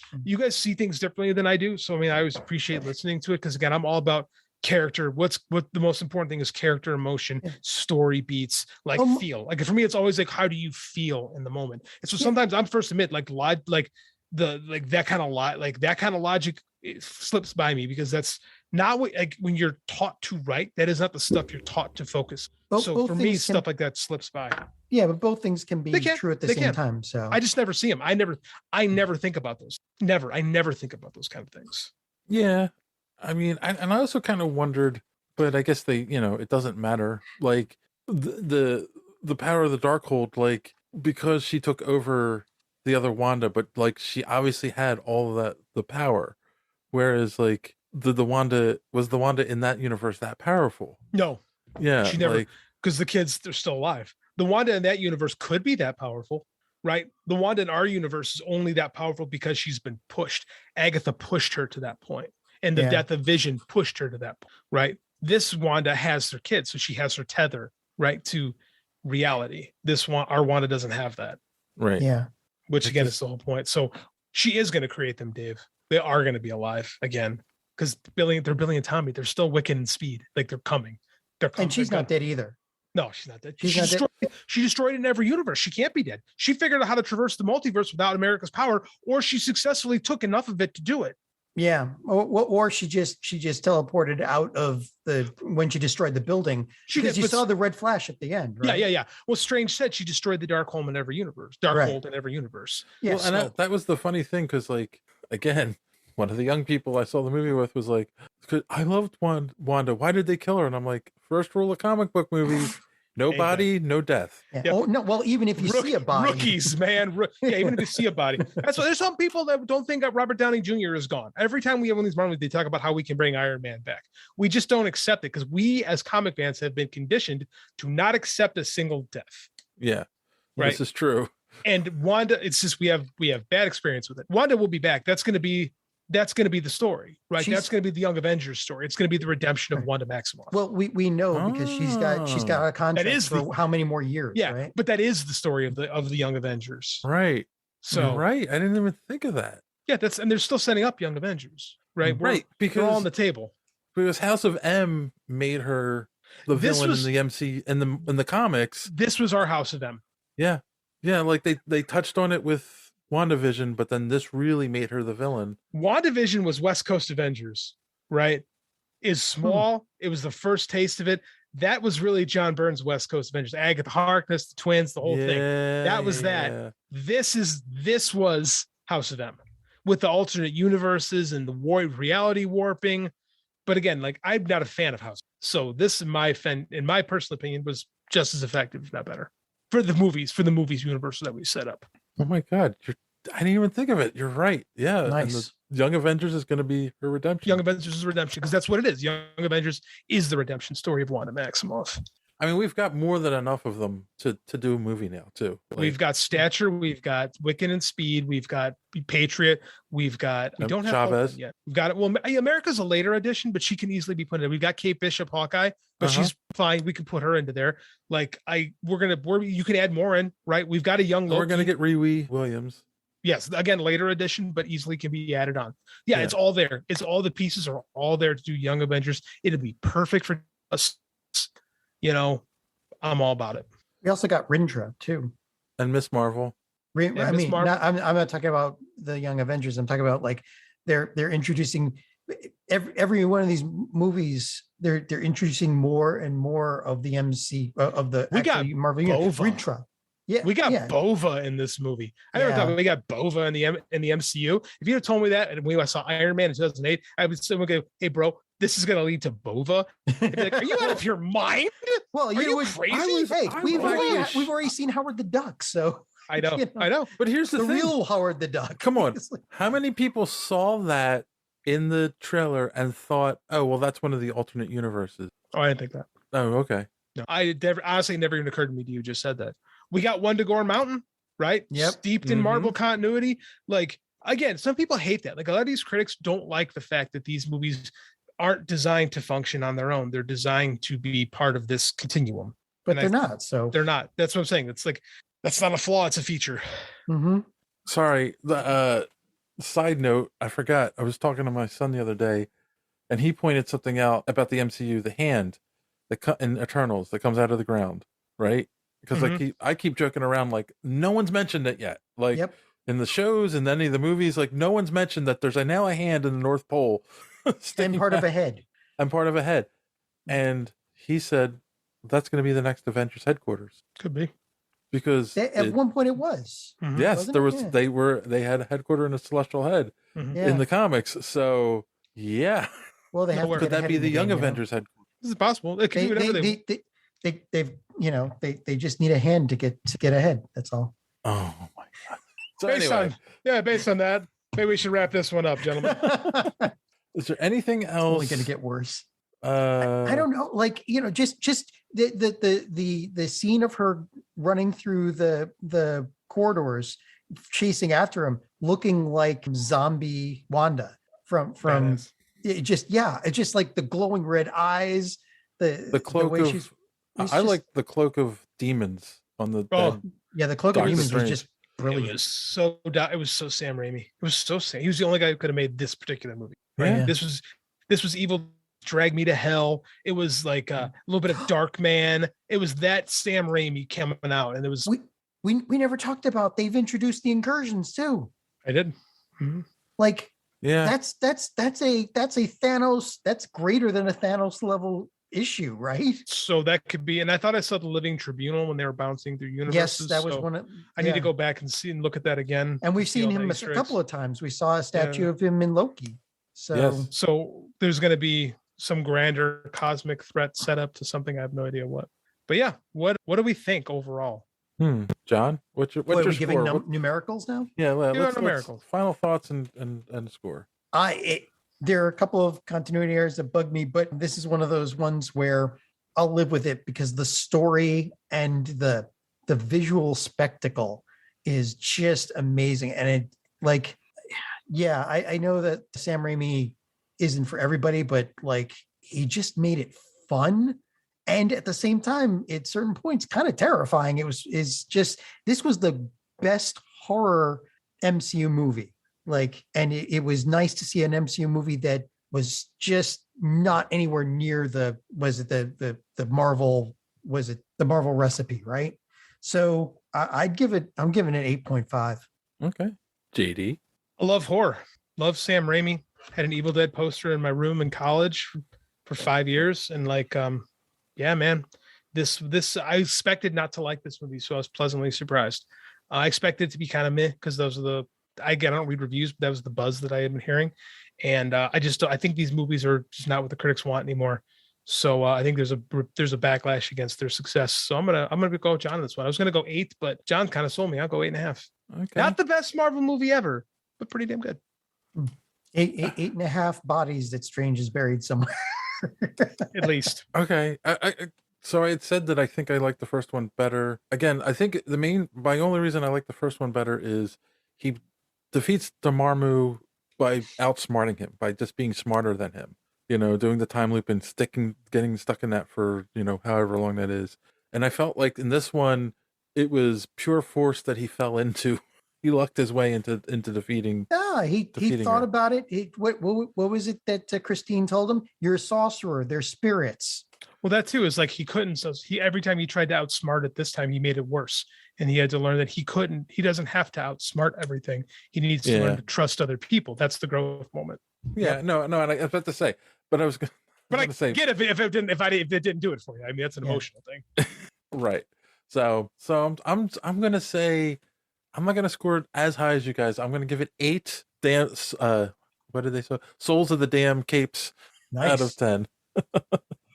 see things differently than I do. So I mean, I always appreciate listening to it because again, I'm all about character. What the most important thing is character, emotion, story beats, like feel. Like for me, it's always like, how do you feel in the moment? And so sometimes I'm first to admit, that kind of logic, it slips by me because that's not what, like when you're taught to write, that is not the stuff you're taught to focus. So for me, stuff like that slips by. Yeah, but both things can be true at the same time. So I just never see them. I never think about those. I never think about those kind of things. Yeah. I mean, I also kind of wondered, but I guess it doesn't matter. Like the power of the Darkhold, like because she took over the other Wanda, but like she obviously had all of the power, whereas like the Wanda in that universe that powerful? No. Yeah, she never, because the kids, they're still alive. The Wanda in that universe could be that powerful, right? The Wanda in our universe is only that powerful because she's been pushed. Agatha pushed her to that point. And the death of Vision pushed her to that point, right? This Wanda has her kids, so she has her tether, right, to reality. Our Wanda doesn't have that. Right. Yeah. Which again is the whole point. So she is going to create them, Dave. They are going to be alive again. because they're Billy and Tommy. They're still Wiccan and Speed. Like they're coming. They're coming. And she's not dead either. No, she's not dead. She's She destroyed it in every universe. She can't be dead. She figured out how to traverse the multiverse without America's power, or she successfully took enough of it to do it. Yeah, or she just teleported out of when she destroyed the building, because you saw the red flash at the end, right? Yeah. Well, Strange said she destroyed the Darkhold in every universe. Darkhold in every universe. Yeah, well, and that was the funny thing, because like again, one of the young people I saw the movie with was like, I loved Wanda. Why did they kill her? And I'm like, first rule of comic book movies. No body, no death. Yeah. Yep. Oh no! Well, even if you see a body, rookies, man. Even if you see a body, that's why there's some people that don't think that Robert Downey Jr. is gone. Every time we have one of these movies, they talk about how we can bring Iron Man back. We just don't accept it, because we, as comic fans, have been conditioned to not accept a single death. Yeah, right. This is true. And Wanda, it's just we have bad experience with it. Wanda will be back. That's going to be the story, right? That's going to be the Young Avengers story. It's going to be the redemption of Wanda Maximoff. Well, we know, because she's got a contract for how many more years? Yeah, right? But that is the story of the Young Avengers, right? So you're right, I didn't even think of that. Yeah, and they're still setting up Young Avengers, right? Because they're all on the table. Because House of M made her the villain in the MC in the comics. This was our House of M. Yeah, like they touched on it with WandaVision, but then this really made her the villain. WandaVision was West Coast Avengers, right? Is small. It was the first taste of it. That was really John Byrne's West Coast Avengers. Agatha Harkness, the twins, the whole thing. That was that. This was House of M, with the alternate universes and the reality warping. But again, like, I'm not a fan of House. So this, in my personal opinion, was just as effective, if not better, for the movies universe that we set up. Oh my God. I didn't even think of it. You're right. Yeah. Nice. And the Young Avengers is going to be her redemption. Young Avengers is redemption, because that's what it is. Young Avengers is the redemption story of Wanda Maximoff. I mean, we've got more than enough of them to do a movie now, too. Like, we've got Stature, we've got Wiccan and Speed, we've got Patriot, we don't have Chavez Hulk yet. We've got it. Well, America's a later addition, but she can easily be put in. We've got Kate Bishop, Hawkeye, but she's fine. We can put her into there. Like, you can add more in, right? We've got a young Loki. We're gonna get Riri Williams. Yes, again, later edition, but easily can be added on. Yeah, it's all there. It's all the pieces are all there to do Young Avengers. It'll be perfect for us. I'm all about it. We also got Rindra too, and Miss Marvel. I'm not talking about the Young Avengers. I'm talking about, like, they're introducing every one of these movies. They're introducing more and more of the MC of the Marvel Universe. Rindra. Yeah, we got Bova in this movie. I never thought we got Bova in the MCU. If you had told me that, and when I saw Iron Man in 2008, I would say, "Okay, hey, bro, this is going to lead to Bova." I'd be like, are you out of your mind? Well, are you crazy? We've already seen Howard the Duck, so I know, I know. But here's the thing. Real Howard the Duck. Come on, how many people saw that in the trailer and thought, "Oh, well, that's one of the alternate universes"? Oh, I didn't think that. Oh, okay. No, honestly never even occurred to me to you just said that. We got Wundagore Mountain, right? Yep. Steeped in Marvel continuity. Like, again, some people hate that. Like, a lot of these critics don't like the fact that these movies aren't designed to function on their own. They're designed to be part of this continuum. But they're not. So they're not. That's what I'm saying. It's like, that's not a flaw. It's a feature. Mm-hmm. Sorry. The side note, I forgot. I was talking to my son the other day, and he pointed something out about the MCU, the hand in Eternals that comes out of the ground, right? Because I keep joking around, like, no one's mentioned it yet. Like, in the shows and any of the movies, like, no one's mentioned that there's now a hand in the North Pole. And part of a head. And part of a head. And he said, that's going to be the next Avengers headquarters. Could be. Because at one point it was. Yes, there was. Yeah. They had a headquarter in a celestial head in the comics. So, yeah. Well, they have to could that be the Young Avengers headquarters? This is possible. They can do whatever they just need a hand to get ahead. That's all. Oh my God. So based on that, maybe we should wrap this one up, gentlemen. Is there anything else? It's only going to get worse. I don't know. Like, just the scene of her running through the corridors, chasing after him, looking like zombie Wanda from it's just like the glowing red eyes, the cloak of. I like the cloak of demons on the bed. Yeah, the cloak of demons was just brilliant. It was so Sam Raimi. It was so Sam. He was the only guy who could have made this particular movie. Right? Yeah. This was This was Evil Drag Me to Hell. It was like a little bit of Dark Man. It was that Sam Raimi coming out, and it was. We never talked about. They've introduced the incursions too. I did. Mm-hmm. Like, yeah, that's a Thanos. That's greater than a Thanos level issue, right? So that could be. And I thought I saw the Living Tribunal when they were bouncing through universes. Yes, that was so one. I need to go back and see and look at that again. And we've seen all him the a Easter couple eggs. of times. We saw a statue of him in Loki. So So there's going to be some grander cosmic threat set up to something. I have no idea what. But yeah, what do we think overall? John, what's your are we score? giving numericals now? Yeah, let's numericals. Final thoughts and score. There are a couple of continuity errors that bug me, but this is one of those ones where I'll live with it because the story and the visual spectacle is just amazing. And it like, yeah, I know that Sam Raimi isn't for everybody, but like he just made it fun. And at the same time, at certain points, kind of terrifying. This was the best horror MCU movie. Like, and it was nice to see an MCU movie that was just not anywhere near the Marvel recipe, right? So I'm giving it 8.5. Okay. JD. I love horror. Love Sam Raimi. Had an Evil Dead poster in my room in college for 5 years. And like, yeah, man, this I expected not to like this movie. So I was pleasantly surprised. I expected it to be kind of meh because those are I don't read reviews, but that was the buzz that I had been hearing. And I think these movies are just not what the critics want anymore. So I think there's a backlash against their success. So I'm gonna go with John on this one. I was gonna go 8, but John kind of sold me. I'll go 8.5. Okay. Not the best Marvel movie ever, but pretty damn good. 8.5 bodies that Strange is buried somewhere. At least. Okay. So I had said that I think I like the first one better. Again, I think my only reason I like the first one better is he defeats Dormammu by outsmarting him, by just being smarter than him. Doing the time loop and getting stuck in that for, however long that is. And I felt like in this one, it was pure force that he fell into. He lucked his way into defeating. Yeah, he thought about it. What was it that Christine told him? You're a sorcerer. They're spirits. Well, that too is like he couldn't. So every time he tried to outsmart it, this time he made it worse, and he had to learn that he couldn't. He doesn't have to outsmart everything. He needs to learn to trust other people. That's the growth moment. Yeah, no, and I was about to say, but I was. But I get if it didn't do it for you. I mean, that's an emotional thing. Right. So I'm gonna say. I'm not going to score it as high as you guys. I'm going to give it 8 what did they say? Souls of the Damn Capes out of 10.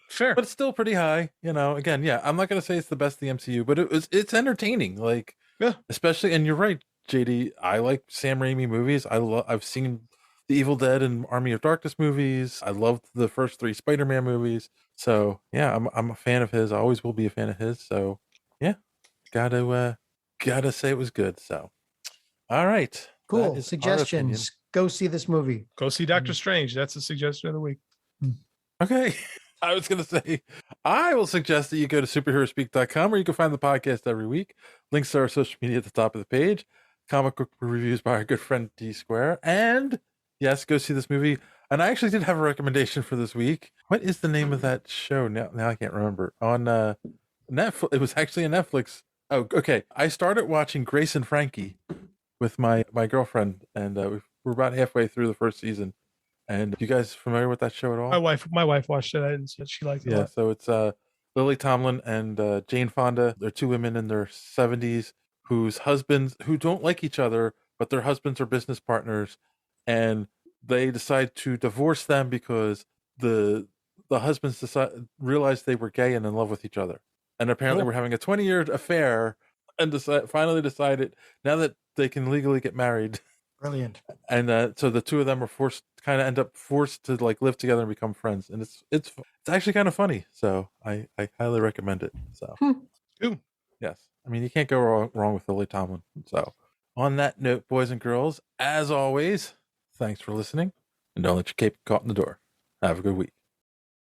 Fair. But it's still pretty high. Again, yeah, I'm not going to say it's the best of the MCU, but it's entertaining. Like, yeah, especially, and you're right, JD, I like Sam Raimi movies. I've seen the Evil Dead and Army of Darkness movies. I loved the first 3 Spider-Man movies. So yeah, I'm a fan of his. I always will be a fan of his. So yeah, gotta say it was good. So all right, cool suggestions. Go see this movie. Go see Doctor Strange. That's a suggestion of the week. Okay. I was gonna say I will suggest that you go to superheroespeak.com where you can find the podcast every week. Links to our social media at the top of the page. Comic book reviews by our good friend D Square. And yes, go see this movie. And I actually did have a recommendation for this week. What is the name of that show? Now I can't remember. On Netflix. It was actually a Netflix. Oh, okay. I started watching Grace and Frankie with my girlfriend, and we're about halfway through the first season. And you guys familiar with that show at all? My wife watched it. I didn't see it. She liked it. Yeah. So it's Lily Tomlin and Jane Fonda. They're 2 women in their 70s whose husbands who don't like each other, but their husbands are business partners, and they decide to divorce them because the husbands realized they were gay and in love with each other. And apparently we're having a 20-year affair and finally decided now that they can legally get married. Brilliant. And so the 2 of them are end up forced to like live together and become friends. And it's actually kind of funny. So I highly recommend it. So yes. I mean, you can't go wrong with Lily Tomlin. So on that note, boys and girls, as always, thanks for listening. And don't let your cape get caught in the door. Have a good week.